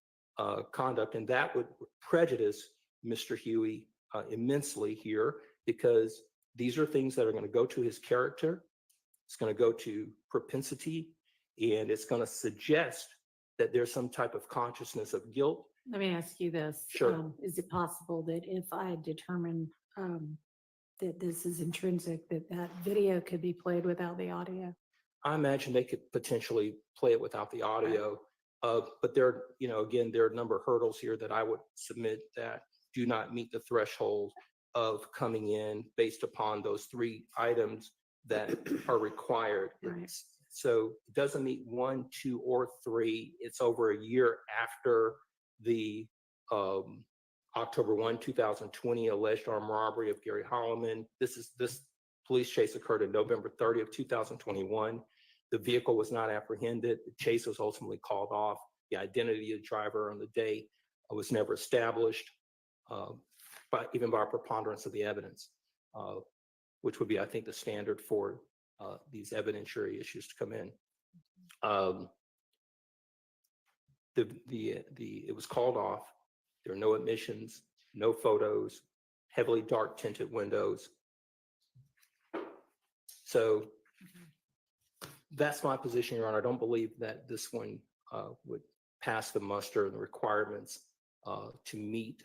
conduct. And that would prejudice Mr. Huey immensely here, because these are things that are going to go to his character. It's going to go to propensity, and it's going to suggest that there's some type of consciousness of guilt. Let me ask you this. Sure. Is it possible that if I determine that this is intrinsic, that video could be played without the audio? I imagine they could potentially play it without the audio. But there, again, there are a number of hurdles here that I would submit that do not meet the threshold of coming in based upon those three items that are required. Right. So it doesn't meet 1, 2, or 3. It's over a year after the October 1, 2020 alleged armed robbery of Gary Holloman. This police chase occurred on November 30th, 2021. The vehicle was not apprehended. The chase was ultimately called off. The identity of the driver on the day was never established, even by a preponderance of the evidence, which would be, I think, the standard for these evidentiary issues to come in. It was called off. There are no admissions, no photos, heavily dark tinted windows. So that's my position, Your Honor. I don't believe that this one would pass the muster and the requirements to meet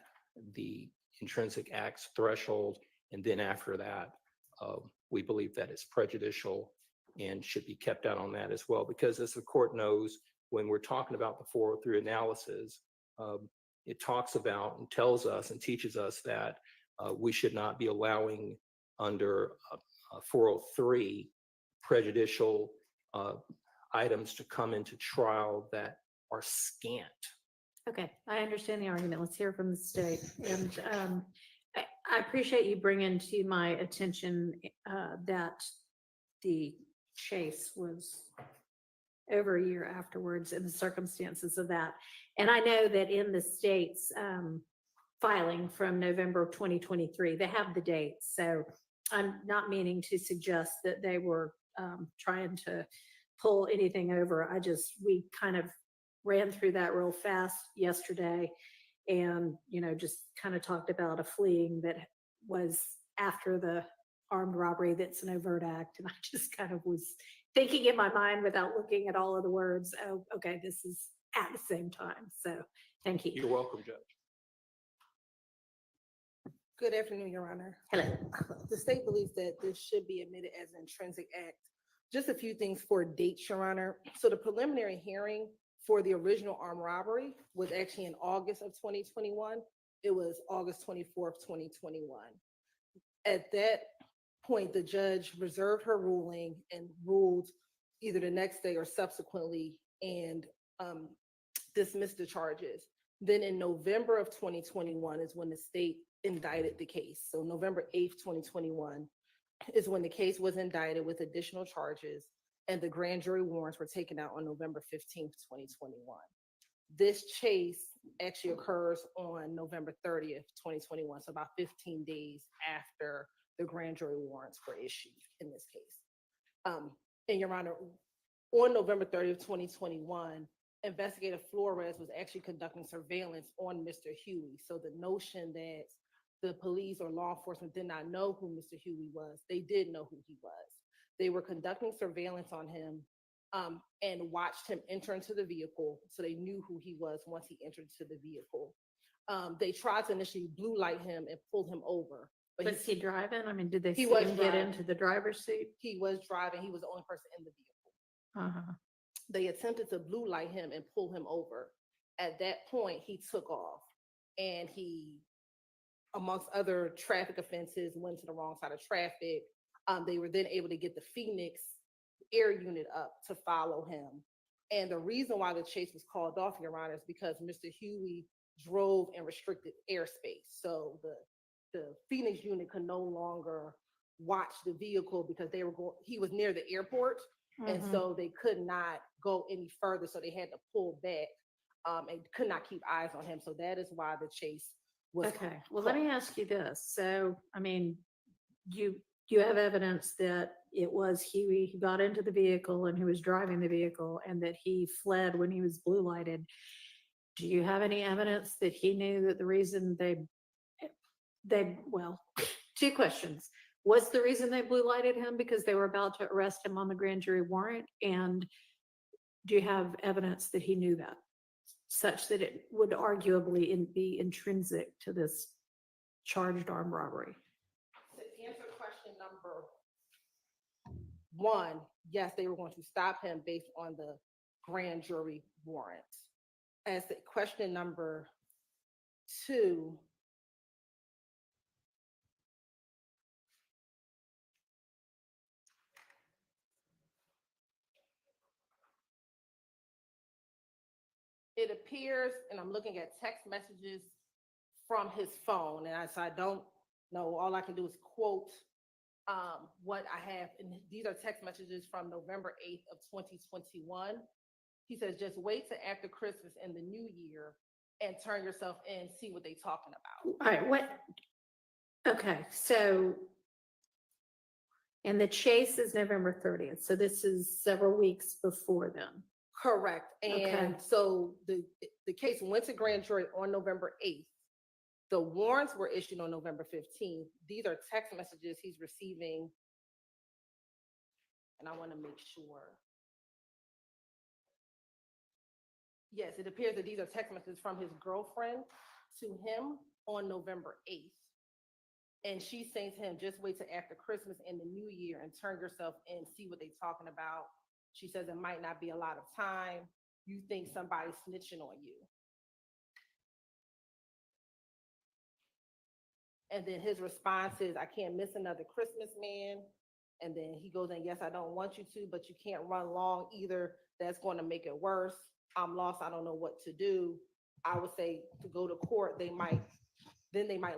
the intrinsic acts threshold. And then after that, we believe that it's prejudicial and should be kept out on that as well. Because as the court knows, when we're talking about the 403 analysis, it talks about and tells us and teaches us that we should not be allowing under 403 prejudicial items to come into trial that are scant. Okay, I understand the argument. Let's hear from the state. And I appreciate you bringing to my attention that the chase was over a year afterwards and the circumstances of that. And I know that in the state's filing from November of 2023, they have the dates. So I'm not meaning to suggest that they were trying to pull anything over. We kind of ran through that real fast yesterday and, just kind of talked about a fleeing that was after the armed robbery that's an overt act. And I just kind of was thinking in my mind without looking at all of the words, oh, okay, this is at the same time. So thank you. You're welcome, Judge. Good afternoon, Your Honor. Hello. The state believes that this should be admitted as an intrinsic act. Just a few things for dates, Your Honor. So the preliminary hearing for the original armed robbery was actually in August of 2021. it was August 24th, 2021. At that point, the judge reserved her ruling and ruled either the next day or subsequently and dismissed the charges. Then in November of 2021 is when the state indicted the case. So November 8th, 2021 is when the case was indicted with additional charges, and the grand jury warrants were taken out on November 15th, 2021. This chase actually occurs on November 30th, 2021, so about 15 days after the grand jury warrants were issued in this case. And Your Honor, on November 30th, 2021, Investigator Flores was actually conducting surveillance on Mr. Huey. So the notion that the police or law enforcement did not know who Mr. Huey was, they did know who he was. They were conducting surveillance on him and watched him enter into the vehicle. So they knew who he was once he entered into the vehicle. They tried to initially blue light him and pull him over. But Was he driving? I mean, did they He see was him get driving. into the driver's seat? he was driving. He was the only person in the vehicle. Uh-huh. They attempted to blue light him and pull him over. At that point, he took off and he, amongst other traffic offenses, went to the wrong side of traffic. They were then able to get the Phoenix air unit up to follow him. And the reason why the chase was called off, Your Honor, is because Mr. Huey drove in restricted airspace. So the Phoenix unit could no longer watch the vehicle because he was near the airport. And so they could not go any further. So they had to pull back and could not keep eyes on him. So that is why the chase was. Okay, well, let me ask you this. So, I mean, you have evidence that it was Huey who got into the vehicle and who was driving the vehicle and that he fled when he was blue lighted. Do you have any evidence that he knew that the reason well, two questions. Was the reason they blue lighted him because they were about to arrest him on the grand jury warrant? And do you have evidence that he knew that, such that it would arguably be intrinsic to this charged armed robbery? To answer question number one, yes, they were going to stop him based on the grand jury warrant. As to question number two, it appears, and I'm looking at text messages from his phone, and I don't know, all I can do is quote what I have, and these are text messages from November 8th of 2021. He says, just wait till after Christmas and the new year and turn yourself in, see what they talking about. All right, okay, so, and the chase is November 30th, so this is several weeks before then. Correct. And Okay. so the case went to grand jury on November 8th. The warrants were issued on November 15th. These are text messages he's receiving. And I want to make sure. Yes, it appears that these are text messages from his girlfriend to him on November 8th. And she's saying to him, just wait till after Christmas and the new year and turn yourself in, see what they're talking about. She says it might not be a lot of time. You think somebody's snitching on you. And then his response is, I can't miss another Christmas, man. And then he goes in, yes, I don't want you to, but you can't run long either. That's going to make it worse. I'm lost. I don't know what to do. I would say to go to court, they might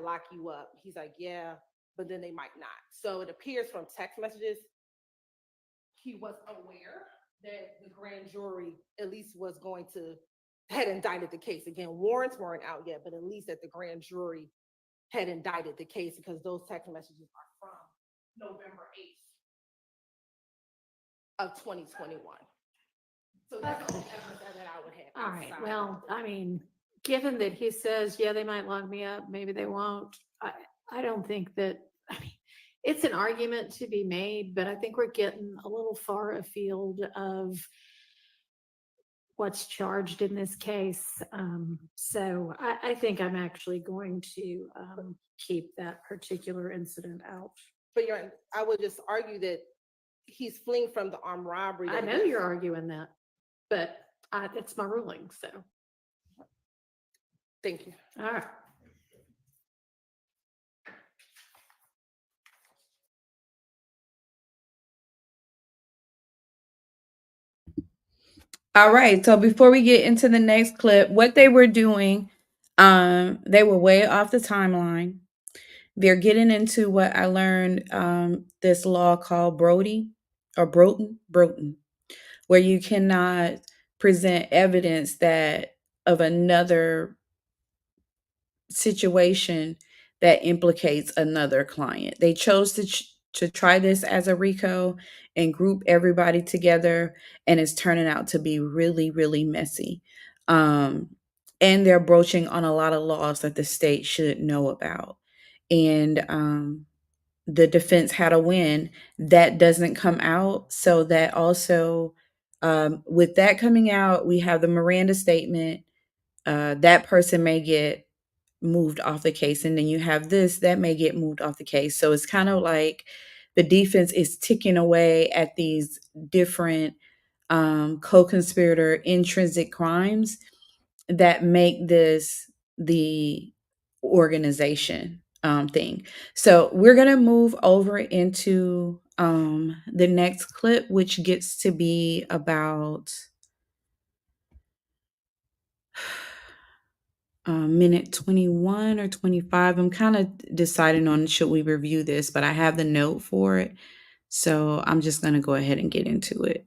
lock you up. He's like, yeah, but then they might not. So it appears from text messages, he was aware that the grand jury at least had indicted the case. Again, warrants weren't out yet, but at least that the grand jury had indicted the case because those text messages are from November 8th of 2021. So that's the evidence that I would have. All right, well, I mean, given that he says, yeah, they might lock me up, maybe they won't. I don't think that, I mean, it's an argument to be made, but I think we're getting a little far afield of what's charged in this case. So I think I'm actually going to keep that particular incident out. But I would just argue that he's fleeing from the armed robbery. I know you're arguing that, but it's my ruling, so. Thank you. All right. All right. So before we get into the next clip, what they were doing, they were way off the timeline. They're getting into what I learned, this law called Brody or Broughton, where you cannot present evidence that of another situation that implicates another client. They chose to try this as a RICO and group everybody together, and it's turning out to be really, really messy. And they're broaching on a lot of laws that the state should know about. And the defense had a win. That doesn't come out. So that also, with that coming out, we have the Miranda statement. That person may get moved off the case, and then you have this that may get moved off the case. So it's kind of like the defense is ticking away at these different co-conspirator intrinsic crimes that make this the organization thing. So we're gonna move over into the next clip, which gets to be about minute 21 or 25. I'm kind of deciding on should we review this, but I have the note for it. So I'm just going to go ahead and get into it.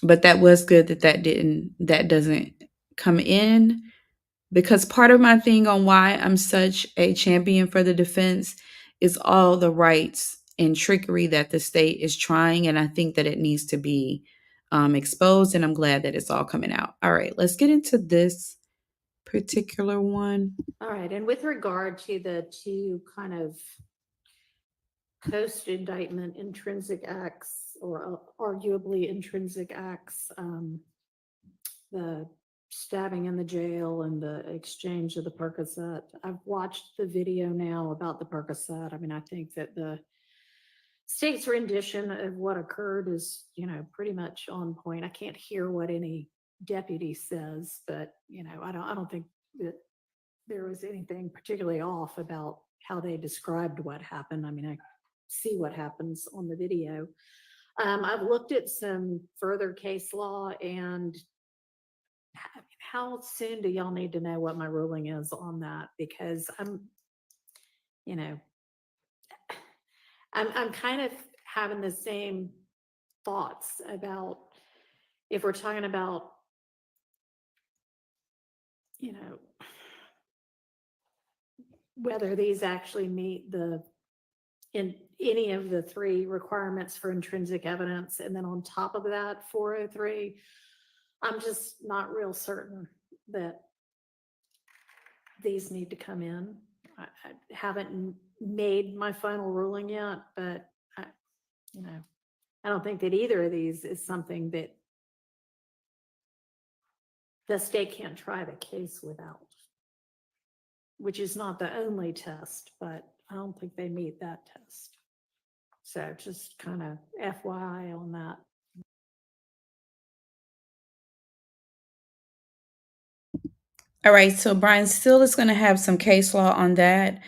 But that was good that doesn't come in, because part of my thing on why I'm such a champion for the defense is all the rights and trickery that the state is trying. And I think that it needs to be exposed, and I'm glad that it's all coming out. All right, let's get into this particular one. All right. And with regard to the two kind of post-indictment intrinsic acts, or arguably intrinsic acts, the stabbing in the jail and the exchange of the Percocet. I've watched the video now about the Percocet. I mean, I think that the state's rendition of what occurred is, pretty much on point. I can't hear what any deputy says, but, I don't think that there was anything particularly off about how they described what happened. I mean, I see what happens on the video. I've looked at some further case law, and how soon do y'all need to know what my ruling is on that? Because I'm kind of having the same thoughts about if we're talking about, whether these actually meet in any of the three requirements for intrinsic evidence. And then on top of that, 403, I'm just not real certain that these need to come in. I haven't made my final ruling yet, but I don't think that either of these is something that the state can't try the case without, which is not the only test, but I don't think they meet that test. So just kind of FYI on that. All right, so Brian still is going to have some case law on that.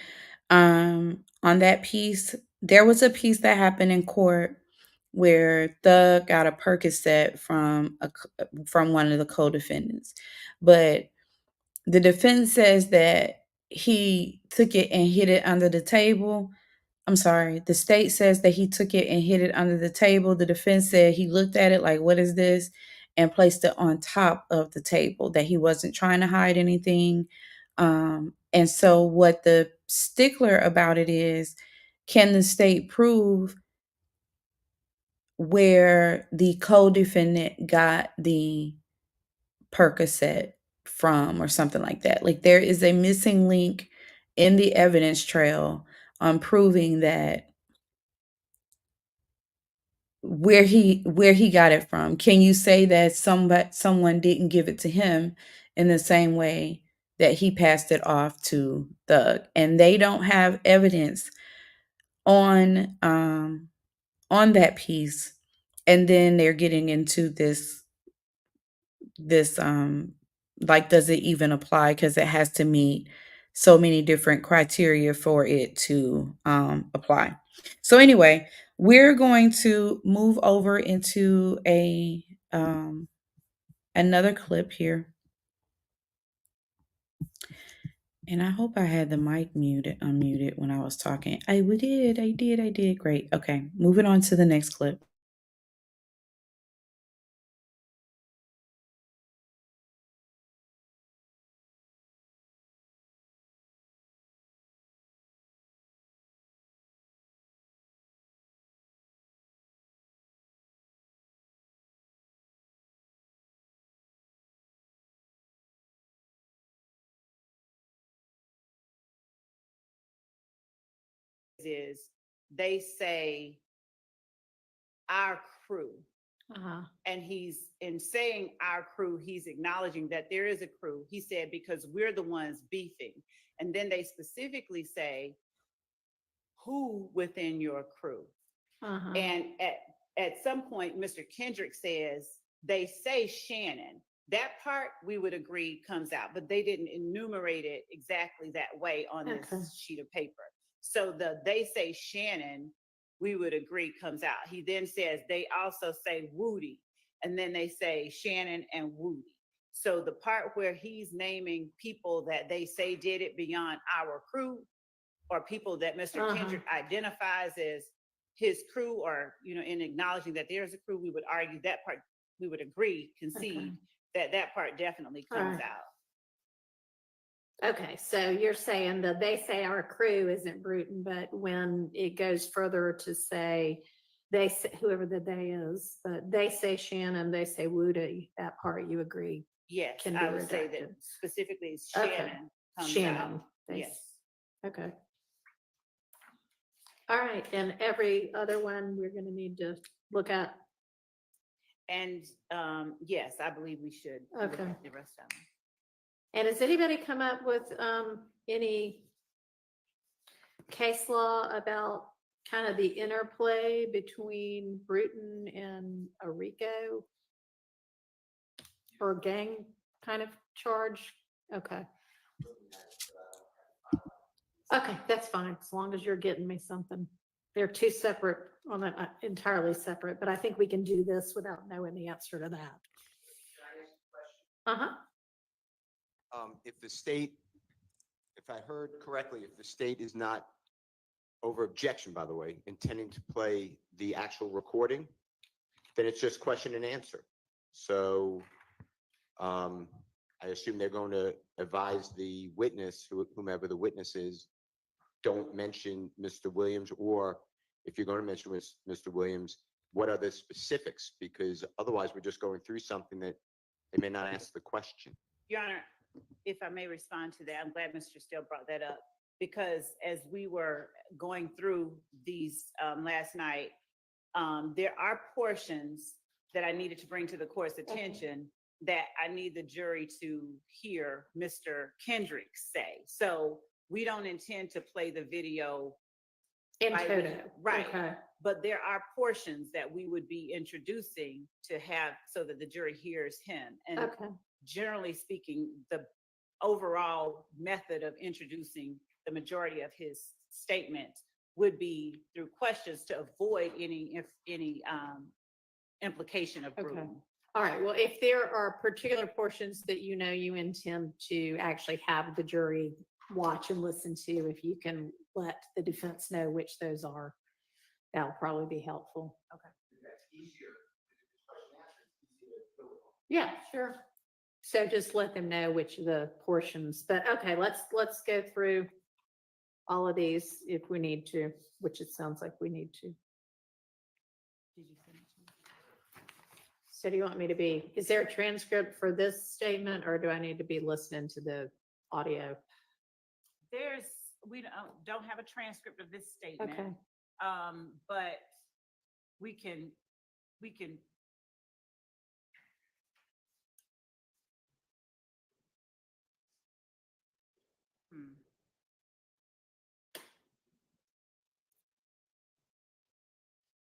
On that piece, there was a piece that happened in court where Thug got a Percocet from one of the co-defendants, but the defense says that he took it and hid it under the table. I'm sorry, the state says that he took it and hid it under the table. The defense said he looked at it like, what is this? And placed it on top of the table, that he wasn't trying to hide anything. And so what the stickler about it is, can the state prove where the co-defendant got the Percocet from or something like that? Like, there is a missing link in the evidence trail on proving that where he got it from. Can you say that someone didn't give it to him in the same way that he passed it off to Thug? And they don't have evidence on that piece. And then they're getting into this like, does it even apply? Because it has to meet so many different criteria for it to apply. So anyway, we're going to move over into a another clip here. And I hope I had the mic unmuted when I was talking. I did. Great. Okay, moving on to the next clip. Is they say our crew. And he's in saying our crew, he's acknowledging that there is a crew. He said, because we're the ones beefing. And then they specifically say, who within your crew? And at some point, Mr. Kendrick says, they say Shannon. That part we would agree comes out, but they didn't enumerate it exactly that way on this sheet of paper. So they say Shannon, we would agree comes out. He then says they also say Woody, and then they say Shannon and Woody. So the part where he's naming people that they say did it beyond our crew, or people that Mr. Kendrick identifies as his crew, or, you know, in acknowledging that there's a crew, we would argue that part, we would agree, concede that part definitely comes out. Okay, so you're saying that they say our crew isn't Bruton, but when it goes further to say, they say, whoever the they is, but they say Shannon, they say Woody, that part you agree? Yes, Can be I would say that redacted. specifically Okay. Shannon comes Shannon. out. Yes. Okay. All right, and every other one we're gonna need to look at. And yes, I believe we should look Okay. at the rest of them. And has anybody come up with any case law about kind of the interplay between Bruton and a RICO or gang kind of charge? Okay. Okay, that's fine, as long as you're getting me something. They're two separate, entirely separate, but I think we can do this without knowing the answer to that. If the state, if I heard correctly, if the state is not, over objection, by the way, intending to play the actual recording, then it's just question and answer. So I assume they're going to advise the witness, whomever the witness is, don't mention Mr. Williams, or if you're going to mention Mr. Williams, what are the specifics? Because otherwise we're just going through something that they may not ask the question. Your Honor, if I may respond to that, I'm glad Mr. Steele brought that up, because as we were going through these last night, there are portions that I needed to bring to the court's attention that I need the jury to hear Mr. Kendrick say. So we don't intend to play the video In total. right. Okay. But there are portions that we would be introducing to have so that the jury hears him. And generally speaking, the overall method of introducing the majority of his statement would be through questions to avoid any implication of Bruton. All right, well, if there are particular portions that you know you intend to actually have the jury watch and listen to, if you can let the defense know which those are, that'll probably be helpful. Okay. That's easier. Yeah, sure. So just let them know which of the portions, but okay, let's go through all of these if we need to, which it sounds like we need to. Did you send it to me? So do you want me to be, is there a transcript for this statement, or do I need to be listening to the audio? We don't have a transcript of this statement. Okay. But we can.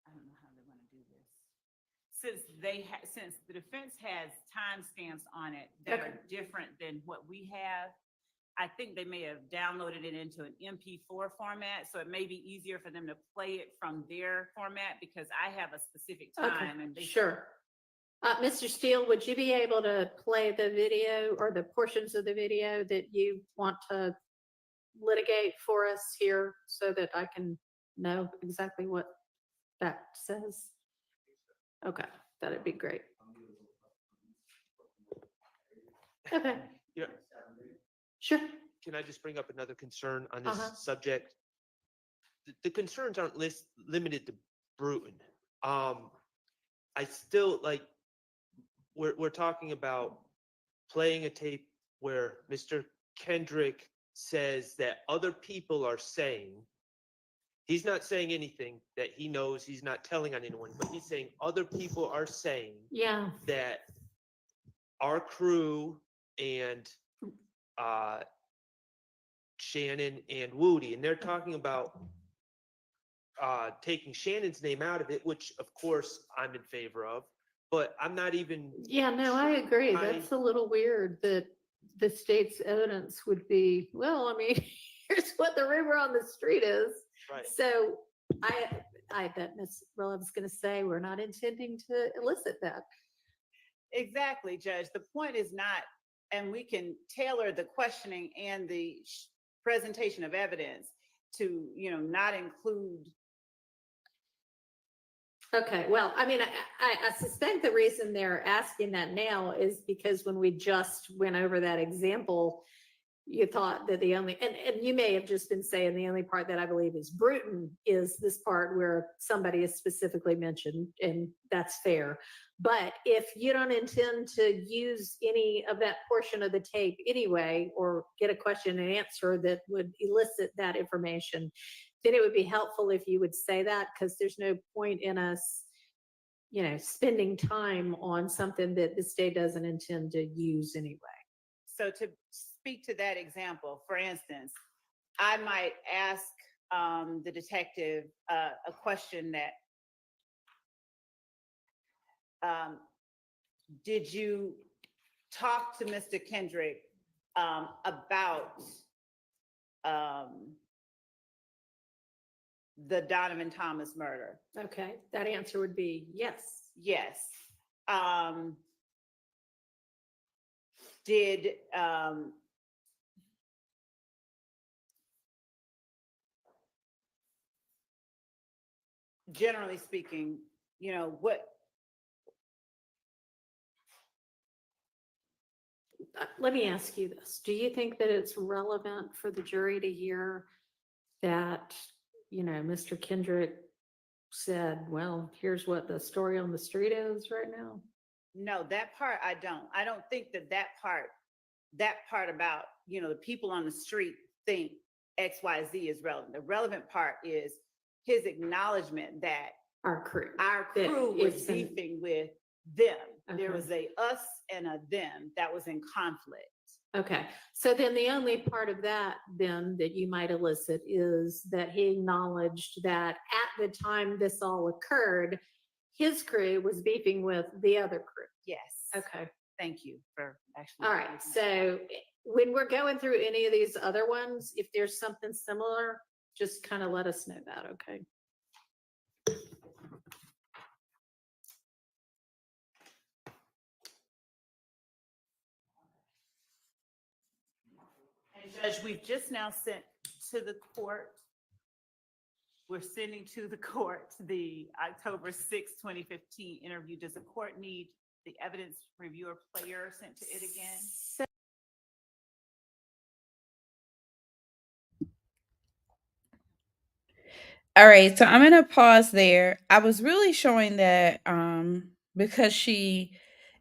I don't know how they're going to do this. Since the defense has timestamps on it that are different than what we have, I think they may have downloaded it into an MP4 format, so it may be easier for them to play it from their format, because I have a specific time and they Sure. Mr. Steele, would you be able to play the video or the portions of the video that you want to litigate for us here so that I can know exactly what that says? Okay, that'd be great. Okay, Yeah. sure. Can I just bring up another concern on Uh-huh. this subject? The concerns aren't limited to Bruton. I still like, we're talking about playing a tape where Mr. Kendrick says that other people are saying, he's not saying anything that he knows, he's not telling on anyone, but he's saying other people are saying Yeah. that our crew and Shannon and Woody, and they're talking about taking Shannon's name out of it, which of course I'm in favor of, but I'm not even. Yeah, no, I agree. I- That's a little weird that the state's evidence would be, well, I mean, here's what the rumor on the street is. Right. So I bet Ms. Rilla was going to say, we're not intending to elicit that. Exactly, Judge. The point is not, and we can tailor the questioning and the presentation of evidence to, not include. Okay, well, I mean, I suspect the reason they're asking that now is because when we just went over that example, you thought that the only, and you may have just been saying the only part that I believe is Bruton is this part where somebody is specifically mentioned, and that's fair. But if you don't intend to use any of that portion of the tape anyway, or get a question and answer that would elicit that information, then it would be helpful if you would say that, because there's no point in us, spending time on something that the state doesn't intend to use anyway. So to speak to that example, for instance, I might ask the detective a question that, did you talk to Mr. Kendrick about the Donovan Thomas murder? Okay, that answer would be yes. Yes. Did generally speaking, what? Let me ask you this. Do you think that it's relevant for the jury to hear that, Mr. Kendrick said, well, here's what the story on the street is right now? No, that part I don't. I don't think that part about, the people on the street think X, Y, Z is relevant. The relevant part is his acknowledgement that Our crew was beefing with them. There Okay. was a us and a them that was in conflict. Okay, so then the only part of that then that you might elicit is that he acknowledged that at the time this all occurred, his crew was beefing with the other crew. Yes. Okay. Thank you for actually. All right, so when we're going through any of these other ones, if there's something similar, just kind of let us know that, okay? And Judge, we've just now sent to the court. We're sending to the court the October 6, 2015 interview. Does the court need the evidence reviewer player sent to it again? All right, so I'm going to pause there. I was really showing that because she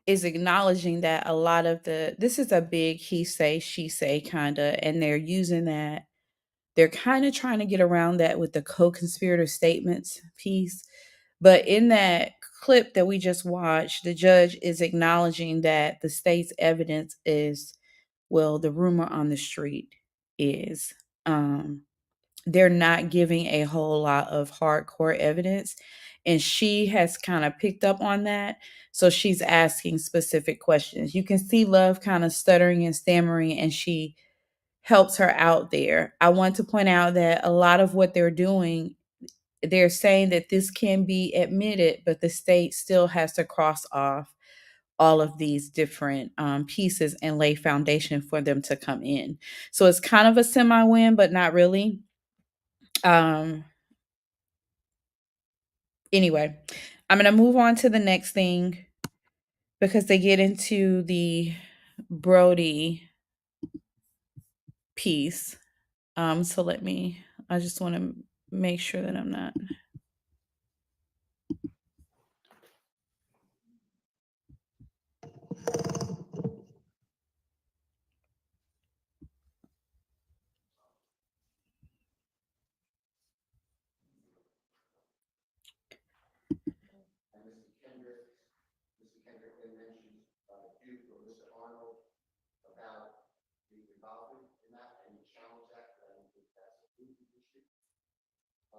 is acknowledging that a lot of this is a big he say, she say kind of, and they're using that. They're kind of trying to get around that with the co-conspirator statements piece. But in that clip that we just watched, the judge is acknowledging that the state's evidence is, well, the rumor on the street is. They're not giving a whole lot of hardcore evidence. And she has kind of picked up on that. So she's asking specific questions. You can see Love kind of stuttering and stammering, and she helps her out there. I want to point out that a lot of what they're doing, they're saying that this can be admitted, but the state still has to cross off all of these different pieces and lay foundation for them to come in. So it's kind of a semi-win, but not really. Anyway, I'm going to move on to the next thing because they get into the Brody piece. So I just want to make sure that I'm not.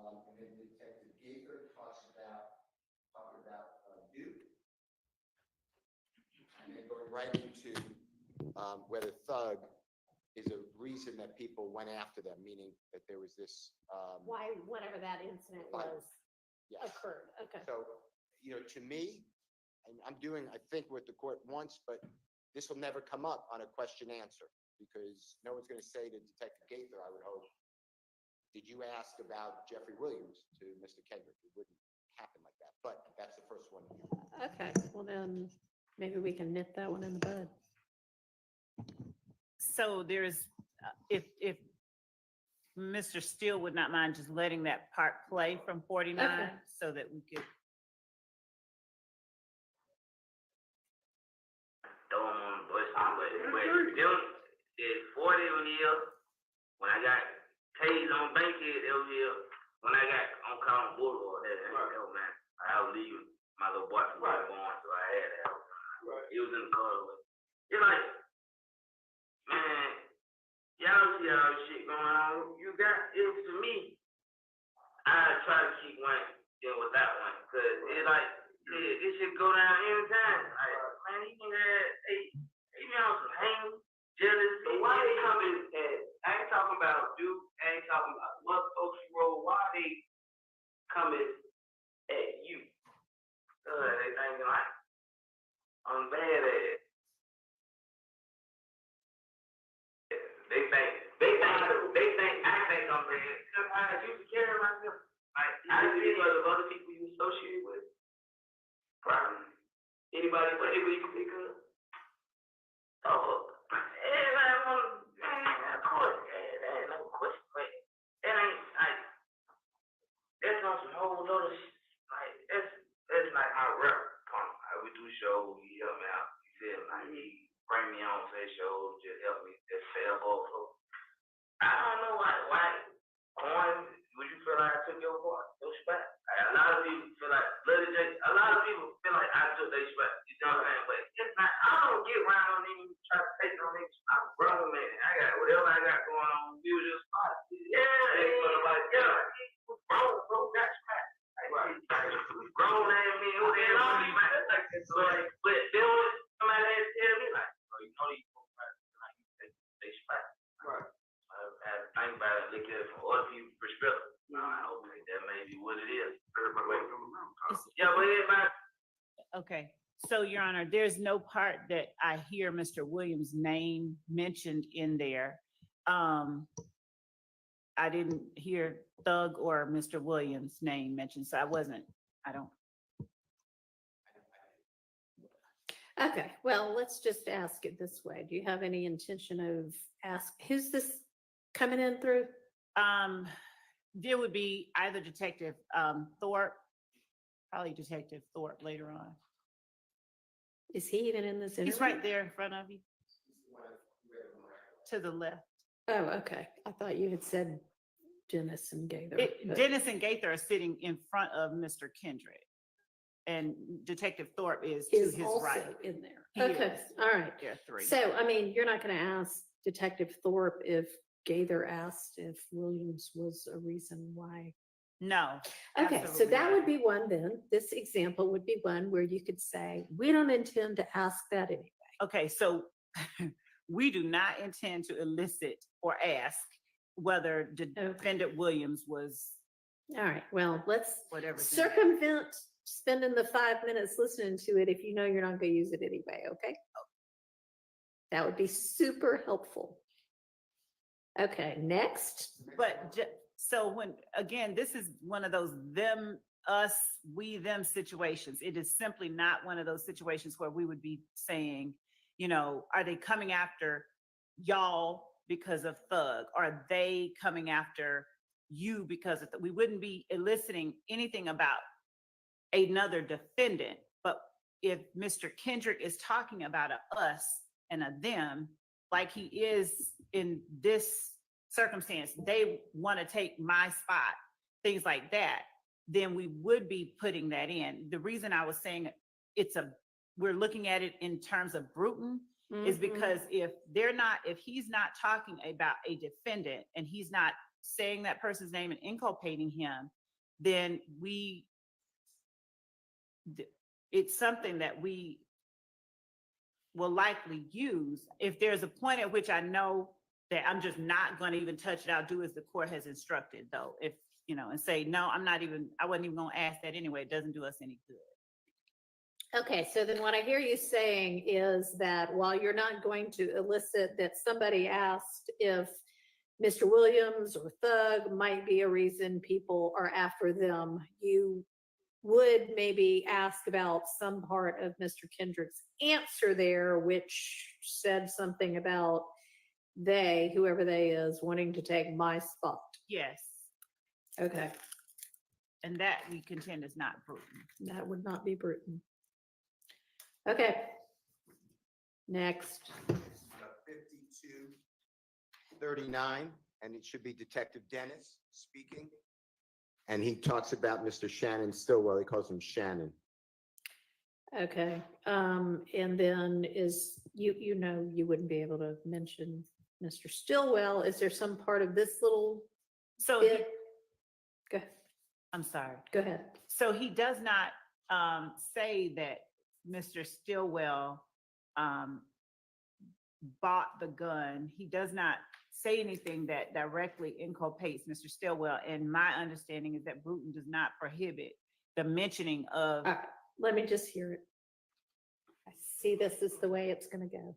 And then Detective Gaither talking about you, and then going right into whether thug is a reason that people went after them, meaning that there was this. Why, whatever that incident was, Yes. occurred. Okay. So, to me, and I'm doing, I think, what the court wants, but this will never come up on a question answer because no one's going to say to Detective Gaither, I would hope, did you ask about Jeffrey Williams to Mr. Kendrick? It wouldn't happen like that, but that's the first one. Okay, well then, maybe we can nip that one in the bud. So there's, if Mr. Steele would not mind just letting that part play from 49 Okay. so that we could. Throw them on the bus, but them is 40 on here. When I got tased on Bankhead, it was here. When I got on Collins Boulevard, that was, man, I was leaving my little boy from going, so I had that. He was in the car. It's like, man, y'all see all this shit going on. You got it to me. I try to keep one deal with that one because it's like it should go down anytime. Like, man, he had he been on some hang, jealous. So why they coming at? I ain't talking about Duke. I ain't talking about what folks you roll. Why they coming at you? They thinking like I'm bad at it. They think I think I'm bad. Because I used to carry myself. Like I see other people you associate with. Probably. Anybody you can pick up? Oh, man, of course, that ain't no question. But it ain't like that's on some whole other like that's like my rep. We do shows, he help me out. He said like he bring me on to his shows, just help me just sell more. So I don't know why Coin, would you feel like I took your part, your spot? Like, a lot of people feel like a lot of people feel like I took their spot. You know what I'm saying? But it's not. I don't get around on them, try to take on them. I'm a grown man. I got whatever I got going on. We were just spot. Yeah, grown, bro, got spot. Grown ass men, who they don't be right. So like, but then somebody had to tell me like, oh, you know these folks like you take their spot. Right. I had to think about it, look at it from other people's perspective. Okay, that may be what it is. Yeah, but everybody. Okay, so Your Honor, there's no part that I hear Mr. Williams' name mentioned in there. I didn't hear Thug or Mr. Williams' name mentioned, so I don't. Okay, well, let's just ask it this way. Do you have any intention of who's this coming in through? There would be either Detective Thorpe, probably Detective Thorpe later on. Is he even in this interview? He's right there in front of you. To the left. Oh, okay. I thought you had said Dennis and Gaither. Dennis and Gaither are sitting in front of Mr. Kendrick. And Detective Thorpe is to his also right. in there. He Okay, is. all right. There are three. So, I mean, you're not going to ask Detective Thorpe if Gaither asked if Williams was a reason why. No. Okay, so absolutely that not. would be one then. This example would be one where you could say, we don't intend to ask that anyway. Okay, so we do not intend to elicit or ask whether Defendant Williams was All right, well, let's whatever. circumvent spending the 5 minutes listening to it if you know you're not going to use it anyway, okay? That would be super helpful. Okay, next. But so when, again, this is one of those them, us, we, them situations. It is simply not one of those situations where we would be saying, you know, are they coming after y'all because of Thug? Or are they coming after you because of we wouldn't be eliciting anything about another defendant. But if Mr. Kendrick is talking about a us and a them, like he is in this circumstance, they want to take my spot, things like that, then we would be putting that in. The reason I was saying we're looking at it in terms of Bruton is because if he's not talking about a defendant and he's not saying that person's name and inculpating him, then it's something that we will likely use. If there's a point at which I know that I'm just not going to even touch it, I'll do as the court has instructed, though. If, you know, and say, no, I wasn't even going to ask that anyway. It doesn't do us any good. Okay, so then what I hear you saying is that while you're not going to elicit that somebody asked if Mr. Williams or Thug might be a reason people are after them, you would maybe ask about some part of Mr. Kendrick's answer there, which said something about whoever they is, wanting to take my spot. Yes. Okay. And that we contend is not Bruton. That would not be Bruton. Okay. Next. 5239, and it should be Detective Dennis speaking. And he talks about Mr. Shannon Stillwell. He calls him Shannon. Okay. And then you know, you wouldn't be able to mention Mr. Stillwell. Is there some part of this little bit? Go ahead. I'm sorry. Go ahead. So he does not say that Mr. Stillwell bought the gun. He does not say anything that directly inculpates Mr. Stillwell. And my understanding is that Bruton does not prohibit the mentioning of. Let me just hear it. I see this is the way it's going to go.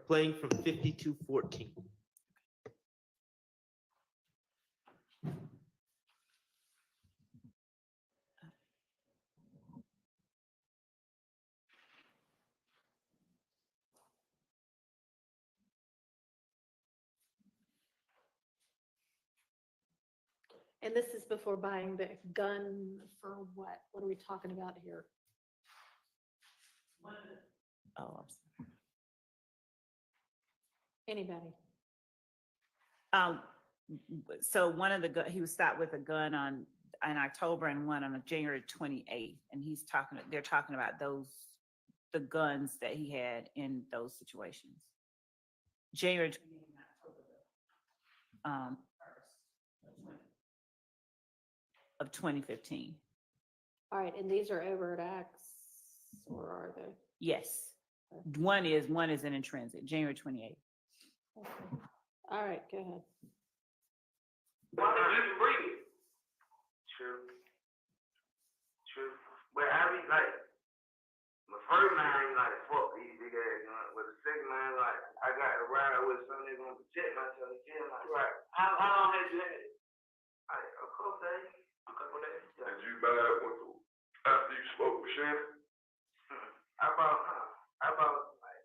Playing from 5214. And this is before buying the gun for what? What are we talking about here? Oh, I'm sorry. Anybody? So one of he was stopped with a gun in October and one on January 28th. And they're talking about the guns that he had in those situations. January 28th and October of 2015. All right, and these are overt acts, or are they? Yes. One is in transit, January 28th. Okay. All right, go ahead. True. But I mean, like, my first man, like, fuck these big ass guns. But the second man, like, I got to ride with something that's gonna protect myself. Like, right. How long had you had it? Like, a couple days. Did you buy it after you spoke with Shannon? I bought like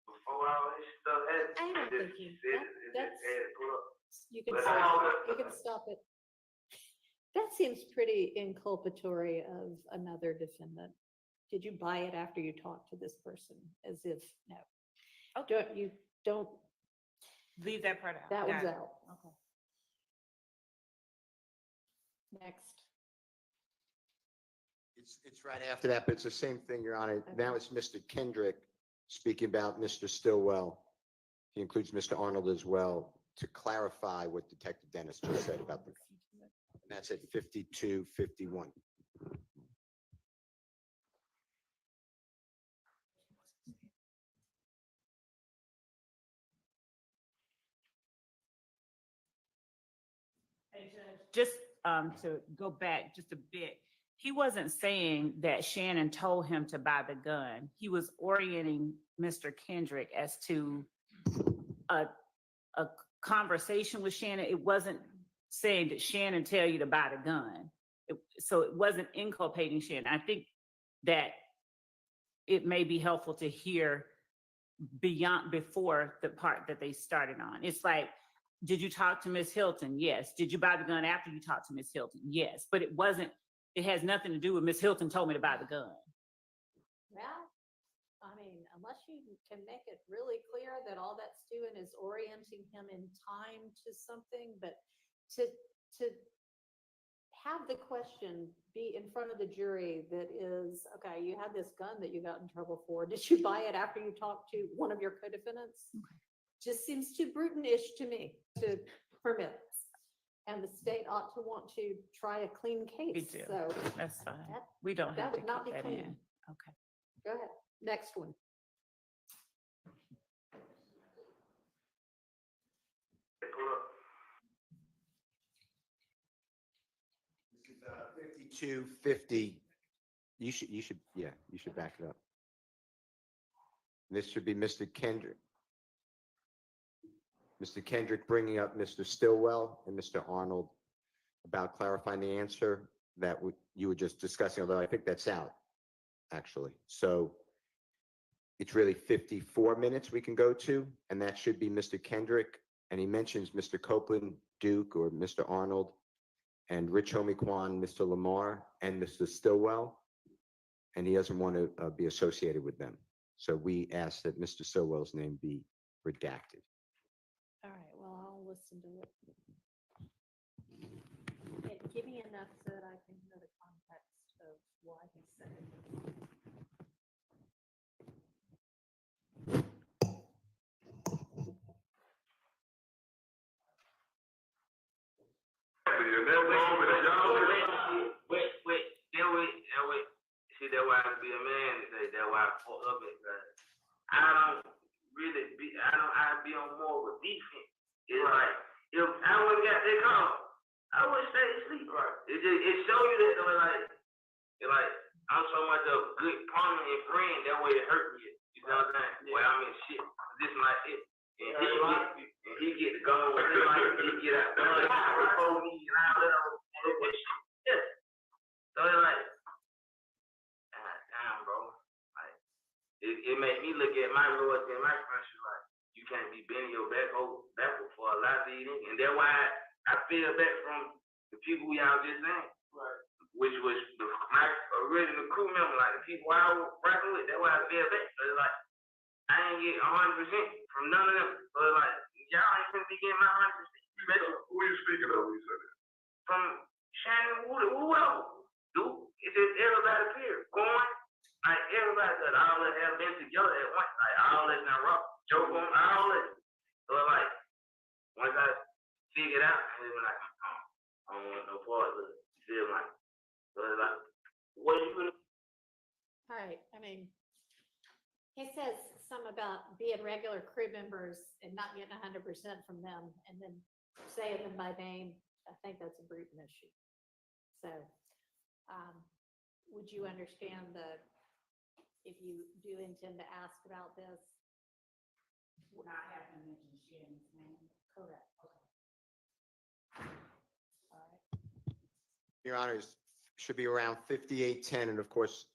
before all this stuff happened. I don't think you can stop it. That seems pretty inculpatory of another defendant. Did you buy it after you talked to this person? As if, no. Don't Leave that part out. that Got one's it. out. Okay. Next. It's right after that, but it's the same thing, Your Honor. Now it's Mr. Kendrick speaking about Mr. Stillwell. He includes Mr. Arnold as well to clarify what Detective Dennis just said about the. And that's at 5251. Just to go back just a bit, he wasn't saying that Shannon told him to buy the gun. He was orienting Mr. Kendrick as to a conversation with Shannon. It wasn't saying that Shannon tell you to buy the gun. So it wasn't inculpating Shannon. I think that it may be helpful to hear before the part that they started on. It's like, did you talk to Miss Hilton? Yes. Did you buy the gun after you talked to Miss Hilton? Yes. But it has nothing to do with Miss Hilton told me to buy the gun. Well, I mean, unless you can make it really clear that all that's doing is orienting him in time to something, but to have the question be in front of the jury that is, okay, you had this gun that you got in trouble for. Did you buy it after you talked to one of your co-defendants? Just seems too brutal-ish to me to permit this. And the state ought to want to try a clean case. Me too. So That's fine. We don't that have to would not keep be that clean. in. Okay. go ahead. Next one. This is 5250. You should back it up. This should be Mr. Kendrick. Mr. Kendrick bringing up Mr. Stillwell and Mr. Arnold about clarifying the answer that you were just discussing, although I think that's out, actually. So it's really 54 minutes we can go to, and that should be Mr. Kendrick. And he mentions Mr. Copeland, Duke, or Mr. Arnold, and Rich Homie-Kwan, Mr. Lamar, and Mr. Stillwell. And he doesn't want to be associated with them. So we ask that Mr. Stillwell's name be redacted. All right, well, I'll listen to it. And give me enough so that I can know the context of why he said it. See, that's why I be a man today. That's why I fuck up it. I be on more with defense. It's like, if I wouldn't got that call, I would stay asleep. Right. It show you that though, like I'm so much a good partner and friend, that way it hurt me. You know what I'm saying? Yeah. Well, I mean shit. This is my shit. And he get to go with it, like he get out before me and all that other shit. Yeah. So it's like, damn, bro. Like, it made me look at my loyalty and my friendship like, you can't be bending your backward for a lot of these niggas. And that's why I feel back from the people y'all just named. Right. Which was my original crew member, like the people I was rocking with. That's why I feel back. So it's like, I ain't get 100% from none of them. So it's like, y'all ain't gonna be getting my 100%. Who are you speaking of when you said that? From Shannon Wood, whoever. Dude, it's just everybody here going. Like everybody that all that have been together at once. Like all that now rock, joke on all that. So like, once I figured out, and it was like, I don't want no part of it. You feel like, so it's like, what are you gonna? All right, I mean, he says some about being regular crew members and not getting 100% from them and then saying them by name. I think that's a brutal issue. So, would you understand if you do intend to ask about this? Not having to mention Shannon's name. Correct. Okay. All right. Your Honors, should be around 58:10, and of course,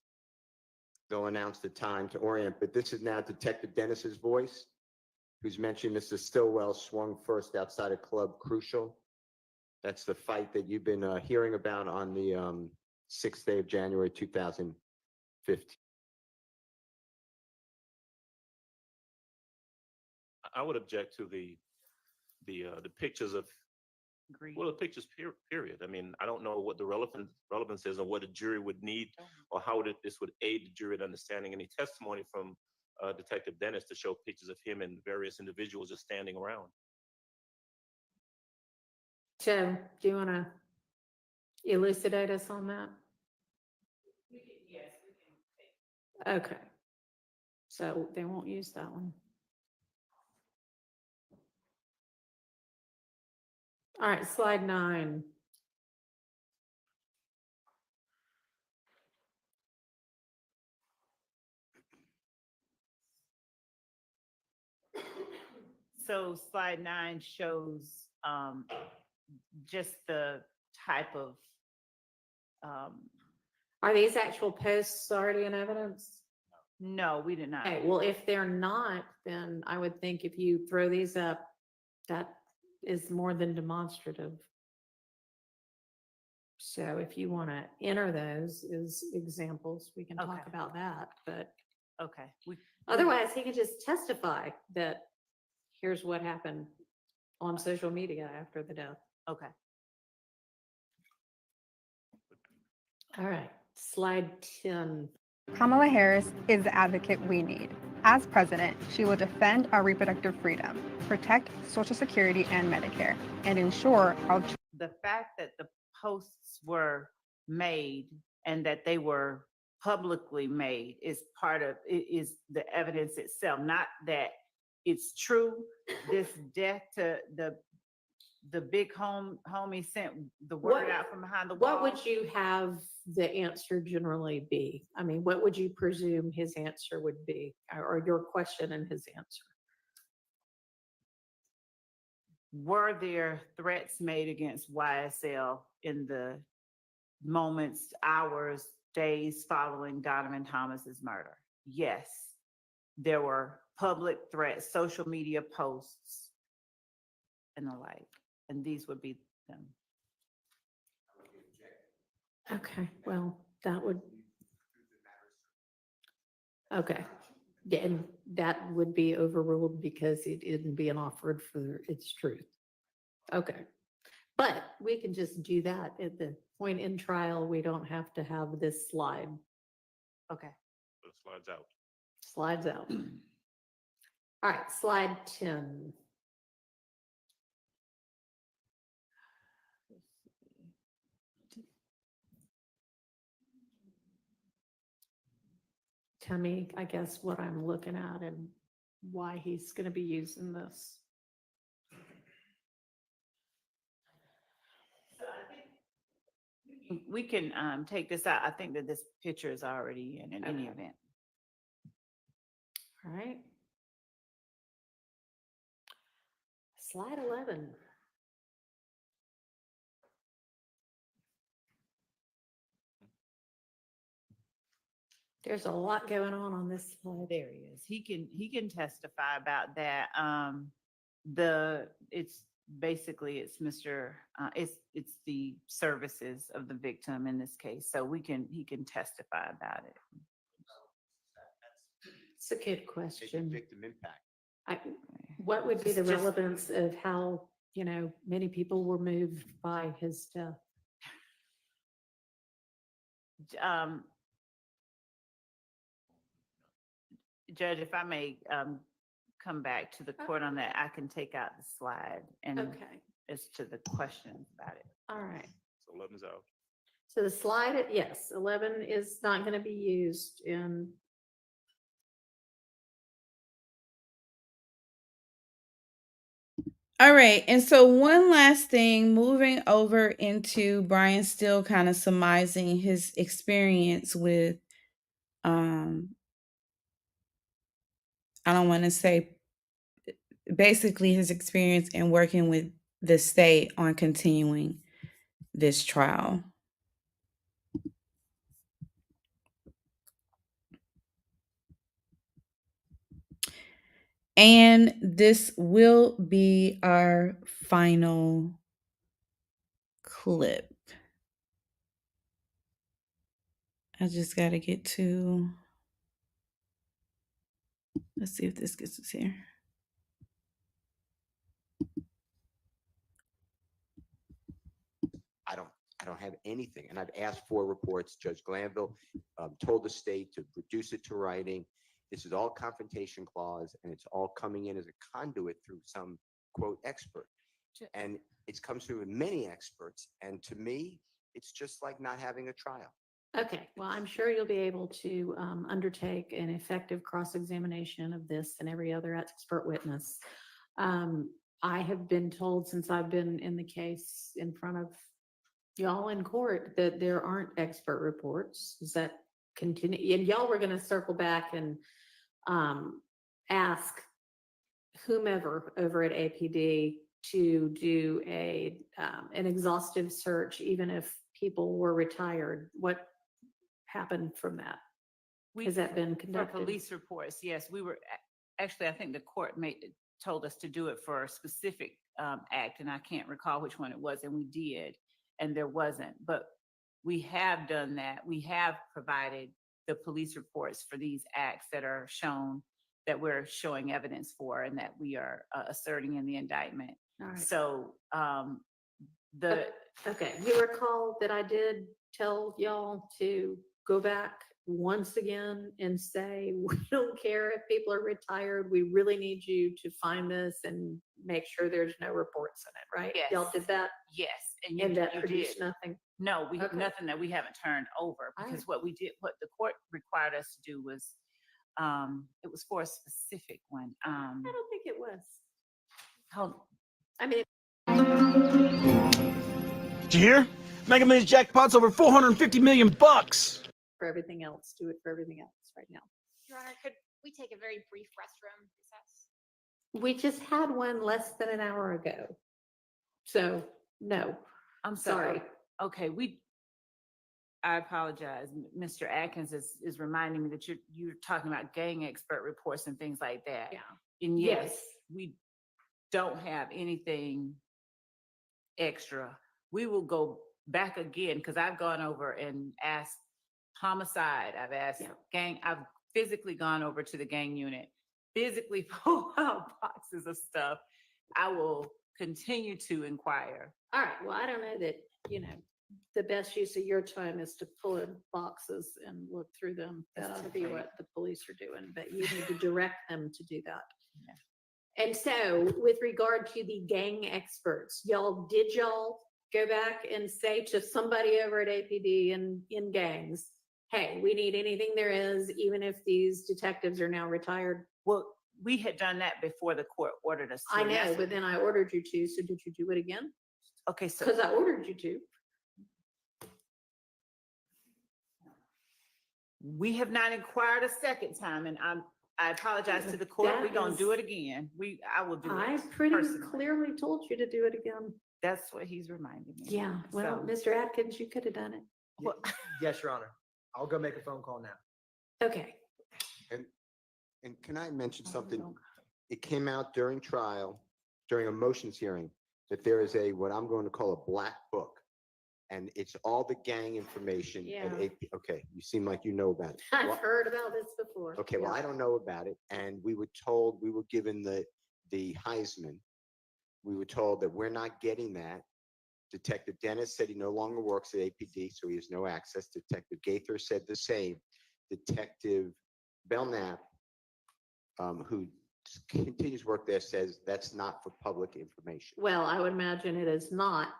they'll announce the time to orient, but this is now Detective Dennis's voice, who's mentioned Mr. Stillwell swung first outside a club Crucial. That's the fight that you've been hearing about on the 6th day of January, 2015. I would object to the pictures of, Agreed. well, the pictures period. I mean, I don't know what the relevance is or what a jury would need or how this would aid the jury in understanding any testimony from Detective Dennis to show pictures of him and various individuals just standing around. Tim, do you want to elucidate us on that? Yes, we can. Okay. So they won't use that one. All right, slide 9. so slide 9 shows just the type of Are these actual posts already in evidence? no, we did not. Okay, well, if they're not, then I would think if you throw these up, that is more than demonstrative. So if you want to enter those as examples, we can talk Okay. about that, but Okay. otherwise he can just testify that here's what happened on social media after the death. Okay. All right, slide 10. Kamala Harris is the advocate we need. As president, she will defend our reproductive freedom, protect Social Security and Medicare, and ensure our The fact that the posts were made and that they were publicly made is is the evidence itself, not that it's true. This death to the big homie sent the word out from behind the wall. What would you have the answer generally be? I mean, what would you presume his answer would be, or your question and his answer? Were there threats made against YSL in the moments, hours, days following Donovan Thomas's murder? Yes. There were public threats, social media posts, and the like. And these would be them. Okay, well, that would. Okay, yeah, and that would be overruled because it isn't being offered for its truth. Okay, but we can just do that at the point in trial. We don't have to have this slide. Okay. The slides out. Slides out. All right, slide 10. Tell me, I guess, what I'm looking at and why he's going to be using this. We can take this out. I think that this picture is already in any event. All right. Slide 11. There's a lot going on this slide. There he is. He can testify about that. It's basically it's Mr. It's the services of the victim in this case. So he can testify about it. It's a good question. Victim impact. What would be the Just- relevance of how, many people were moved by his death? Judge, if I may come back to the court on that, I can take out the slide and Okay, as to the questions about it. all right. So 11's out. So the slide, yes, 11 is not going to be used in. All right. And so one last thing, moving over into Brian still kind of surmising his experience with I don't want to say basically his experience in working with the state on continuing this trial. And this will be our final clip. I just got to get to, let's see if this gets us here. I don't have anything. And I've asked for reports. Judge Glanville told the state to reduce it to writing. This is all confrontation clause, and it's all coming in as a conduit through some quote expert. And it's comes through with many experts. And to me, it's just like not having a trial. Okay, well, I'm sure you'll be able to undertake an effective cross-examination of this and every other expert witness. I have been told since I've been in the case in front of y'all in court that there aren't expert reports. Is that continue? And y'all were going to circle back and ask whomever over at APD to do an exhaustive search, even if people were retired. What happened from that? Has that been For conducted? police reports, yes, we were, actually, I think the court told us to do it for a specific act, and I can't recall which one it was, and we did, and there wasn't. But we have done that. We have provided the police reports for these acts that are shown, that we're showing evidence for, and that we are asserting in the indictment. All right. So Okay, you recall that I did tell y'all to go back once again and say, we don't care if people are retired. We really need you to find this and make sure there's no reports in it, right? Yes. Y'all did that? yes, And that you produced did. nothing? No, we have Okay. nothing that we haven't turned over, All because right. what we did, what the court required us to do was, it was for a specific one. I don't think it was. Hold, I mean, Did you hear? Mega Millions jackpot's over 450 million bucks. for everything else, do it for everything else right now. Your Honor, could we take a very brief restroom recess? We just had one less than an hour ago. So, no, I'm sorry. sorry. Okay, I apologize. Mr. Atkins is reminding me that you're talking about gang expert reports and things like that. Yeah. And yes, Yes. we don't have anything extra. We will go back again, because I've gone over and asked homicide. I've asked gang. I've physically gone over to the gang unit, physically pull out boxes of stuff. I will continue to inquire. All right, well, I don't know that, the best use of your time is to pull in boxes and look through them. That ought to be what the police are doing, but you need to direct them to do that. Yeah. And so with regard to the gang experts, did y'all go back and say to somebody over at APD and in gangs, hey, we need anything there is, even if these detectives are now retired? Well, we had done that before the court ordered us to. I and know, that's but then I ordered you to, so did you do it again? okay, so Because I ordered you to. we have not inquired a second time, and I apologize to the court. That We're gonna do is- it again. I will do it. I pretty personally. clearly told you to do it again. That's what he's reminding me. Yeah, well, So- Mr. Atkins, you could have done it. Well, Yes, Your Honor. I'll go make a phone call now. Okay. And can I mention something? It came out during trial, during a motions hearing, that there is what I'm going to call a black book. And it's all the gang information. Yeah. Okay, you seem like you know about it. I've Well, heard about this before. okay, well, Yeah. I don't know about it. And we were told, we were given the Heisman. We were told that we're not getting that. Detective Dennis said he no longer works at APD, so he has no access. Detective Gaither said the same. Detective Belknap, who continues work there, says that's not for public information. Well, I would imagine it is not.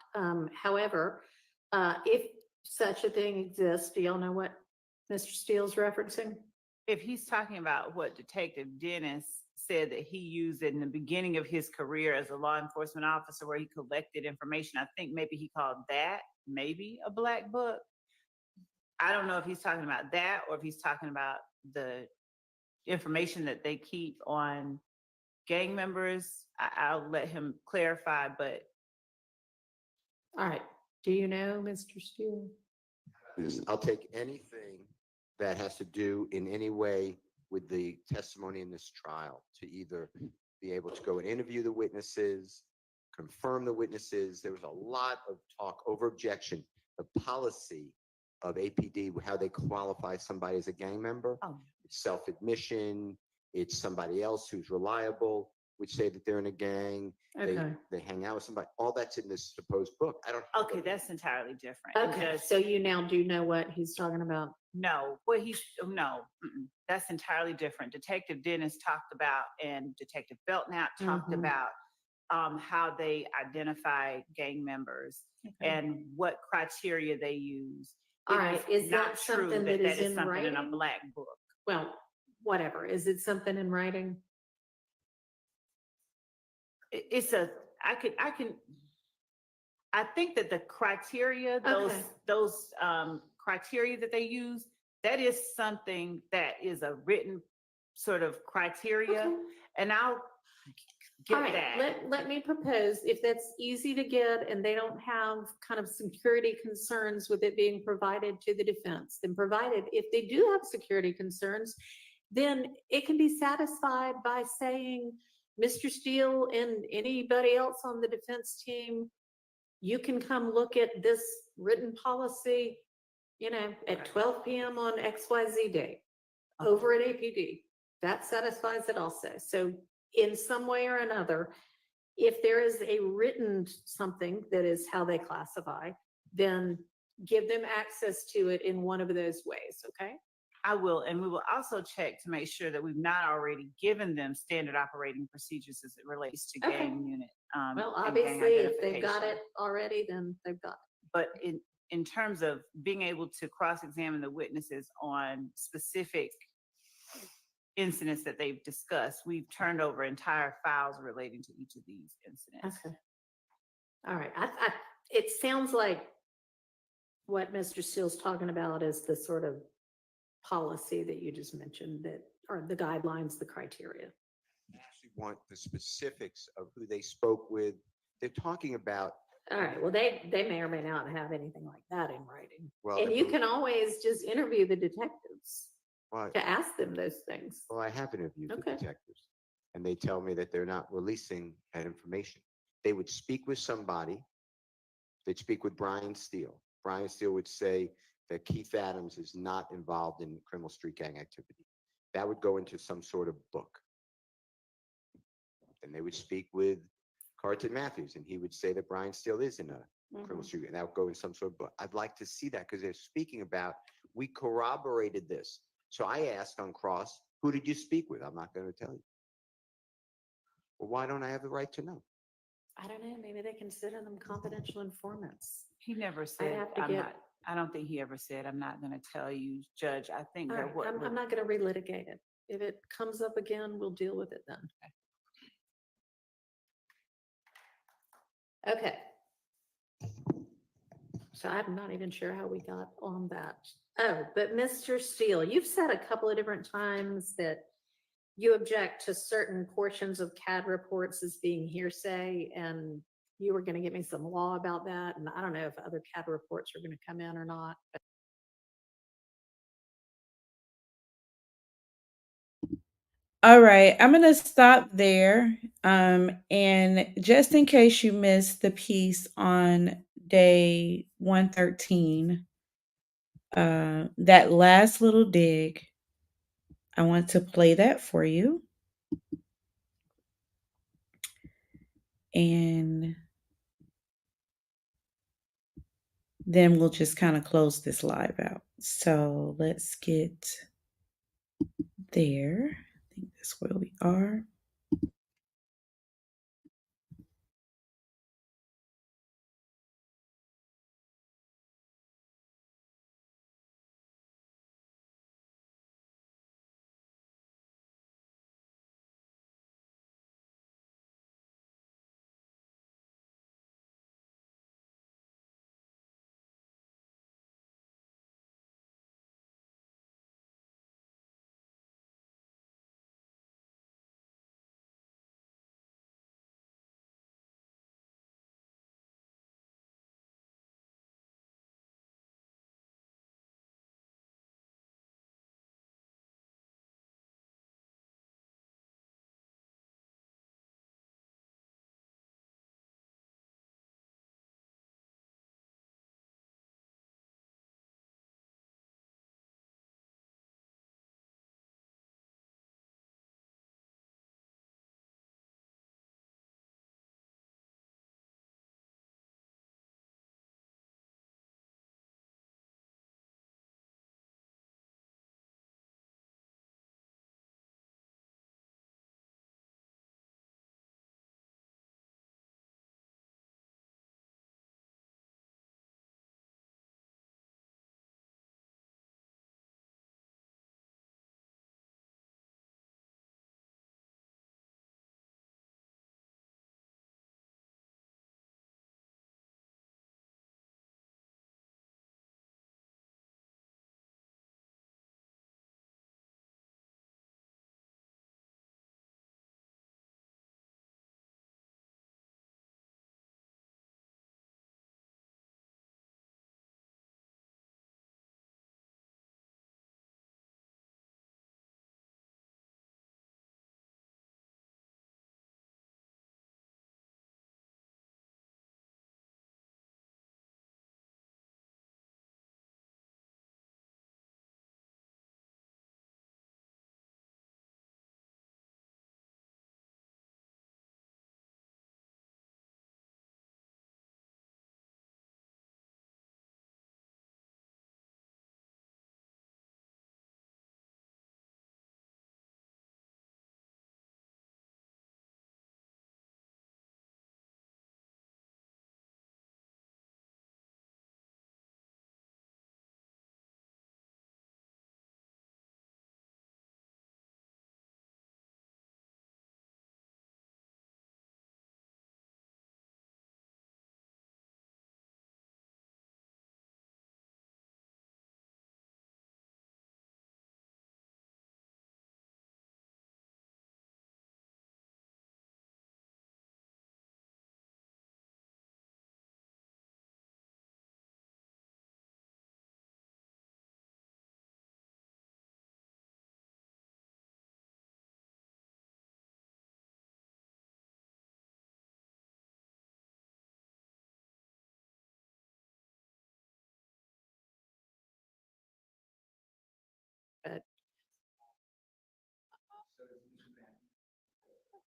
However, if such a thing exists, do y'all know what Mr. Steele's referencing? if he's talking about what Detective Dennis said that he used in the beginning of his career as a law enforcement officer, where he collected information, I think maybe he called that maybe a black book. I don't know if he's talking about that or if he's talking about the information that they keep on gang members. I'll let him clarify, but. All right. Do you know, Mr. Steele? I'll take anything that has to do in any way with the testimony in this trial, to either be able to go and interview the witnesses, confirm the witnesses. There was a lot of talk over objection. The policy of APD, how they qualify somebody as a gang member, it's self-admission, it's somebody else who's reliable, which say that they're in a gang, Okay. they hang out with somebody. All that's in this supposed book. I don't. Okay, that's entirely different. Okay, so you now do know what he's talking about? No, that's entirely different. Detective Dennis talked about, and Detective Belknap talked Mhm. about how they identify gang members and what criteria they use. All It right, is not that true something that is in something in a writing? black book. Well, whatever. Is it something in writing? I think that the criteria, Okay. those criteria that they use, that is something that is a written sort of criteria. Okay. And I'll get All right, that. let me propose, if that's easy to get and they don't have kind of security concerns with it being provided to the defense, then provided, if they do have security concerns, then it can be satisfied by saying, Mr. Steele and anybody else on the defense team, you can come look at this written policy, at 12 p.m. on XYZ day over at APD. That satisfies it also. So in some way or another, if there is a written something that is how they classify, then give them access to it in one of those ways, okay? I will, and we will also check to make sure that we've not already given them standard operating procedures as it relates to Okay. gang unit. Well, and gang obviously, if they've got identification. it already, then they've got it. But in terms of being able to cross-examine the witnesses on specific incidents that they've discussed, we've turned over entire files relating to each of these incidents. Okay. All right. It sounds like what Mr. Steele's talking about is the sort of policy that you just mentioned, that are the guidelines, the criteria. I actually want the specifics of who they spoke with. They're talking about. All right. Well, they may or may not have anything like that in writing. Well, and you can always just interview the detectives to ask them those things. Well, I have interviewed the Okay. detectives, and they tell me that they're not releasing that information. They would speak with somebody. They'd speak with Brian Steele. Brian Steele would say that Keith Adams is not involved in criminal street gang activity. That would go into some sort of book. And they would speak with Carlton Matthews, and he would say that Brian Steele is in a criminal street, and that would go in some sort of book. I'd like to see that because they're speaking about, we corroborated this. So I asked on cross, who did you speak with? I'm not going to tell you. Well, why don't I have the right to know? I don't know. Maybe they consider them confidential informants. He never said, have to get- I don't think he ever said, I'm not going to tell you, Judge. I think All that right, what I'm not going to relitigate it. If it comes up again, we'll deal with it then. Okay. So I'm not even sure how we got on that. Oh, but Mr. Steele, you've said a couple of different times that you object to certain portions of CAD reports as being hearsay, and you were going to give me some law about that. And I don't know if other CAD reports are going to come in or not. All right, I'm going to stop there. And just in case you missed the piece on day 113, that last little dig, I want to play that for you. And then we'll just kind of close this live out. So let's get there. I think that's where we are.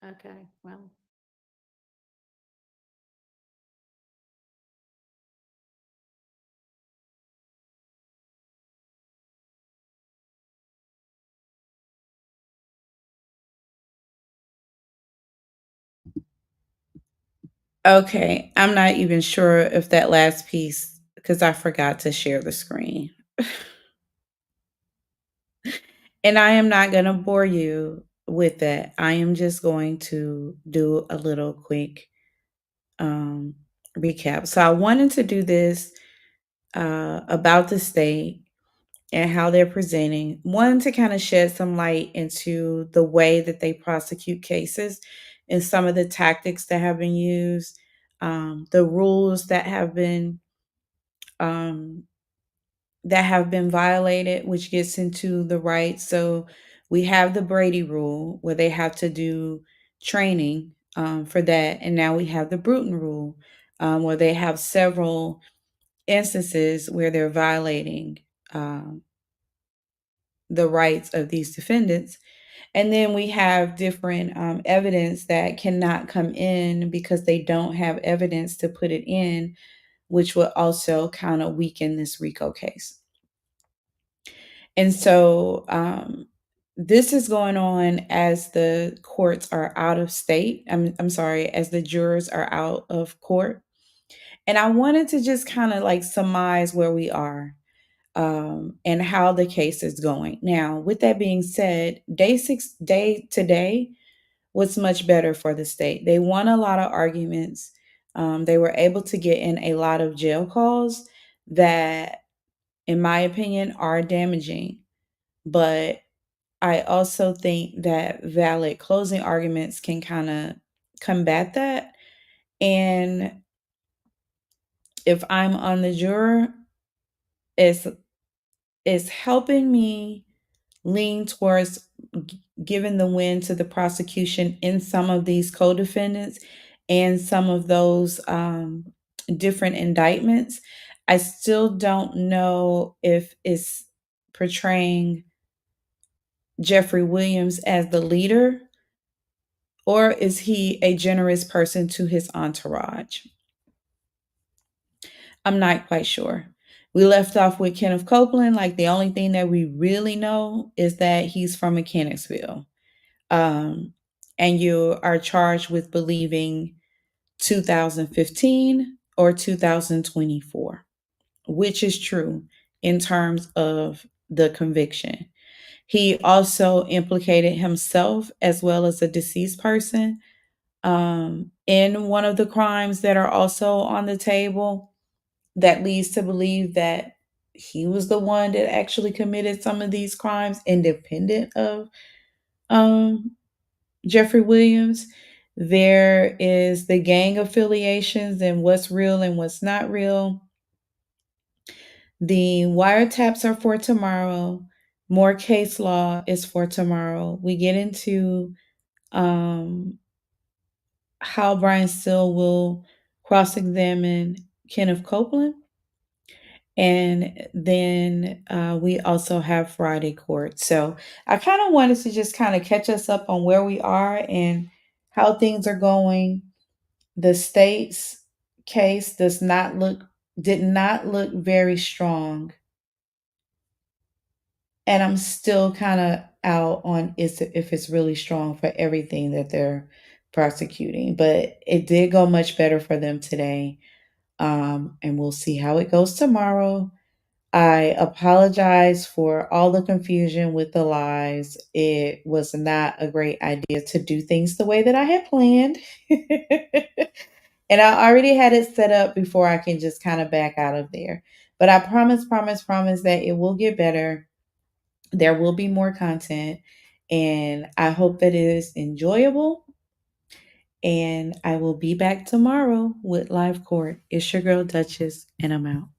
Okay, well. Okay, I'm not even sure if that last piece, because I forgot to share the screen. And I am not going to bore you with that. I am just going to do a little quick um, recap. So I wanted to do this about the state and how they're presenting. One, to kind of shed some light into the way that they prosecute cases and some of the tactics that have been used, the rules um, that have been violated, which gets into the rights. So we have the Brady rule where they have to do training for that. And now we have the Bruton rule where they have several instances where they're violating um, the rights of these defendants. And then we have different evidence that cannot come in because they don't have evidence to put it in, which would also kind of weaken this RICO case. And so this is going on as the courts are out of state. I'm sorry, as the jurors are out of court. And I wanted to just kind of like surmise where we are and how the case is going. Now, with that being said, day today was much better for the state. They won a lot of arguments. They were able to get in a lot of jail calls that, in my opinion, are damaging. But I also think that valid closing arguments can kind of combat that. And if I'm on the juror, it's helping me lean towards giving the win to the prosecution in some of these co-defendants and some of those different indictments. I still don't know if it's portraying Jeffrey Williams as the leader, or is he a generous person to his entourage? I'm not quite sure. We left off with Kenneth Copeland. Like, the only thing that we really know is that he's from Mechanicsville. And you are charged with believing 2015 or 2024, which is true in terms of the conviction. He also implicated himself as well as a deceased person in one of the crimes that are also on the table that leads to believe that he was the one that actually committed some of these crimes independent of um, Jeffrey Williams. There is the gang affiliations and what's real and what's not real. The wiretaps are for tomorrow. More case law is for tomorrow. We get into how Brian Still will cross-examine Kenneth Copeland. And then we also have Friday court. So I kind of wanted to just kind of catch us up on where we are and how things are going. The state's case did not look very strong. And I'm still kind of out on if it's really strong for everything that they're prosecuting. But it did go much better for them today. And we'll see how it goes tomorrow. I apologize for all the confusion with the lies. It was not a great idea to do things the way that I had planned. And I already had it set up before I can just kind of back out of there. But I promise that it will get better. There will be more content. And I hope that it is enjoyable. And I will be back tomorrow with Live Court. It's your girl, Duchess, and I'm out.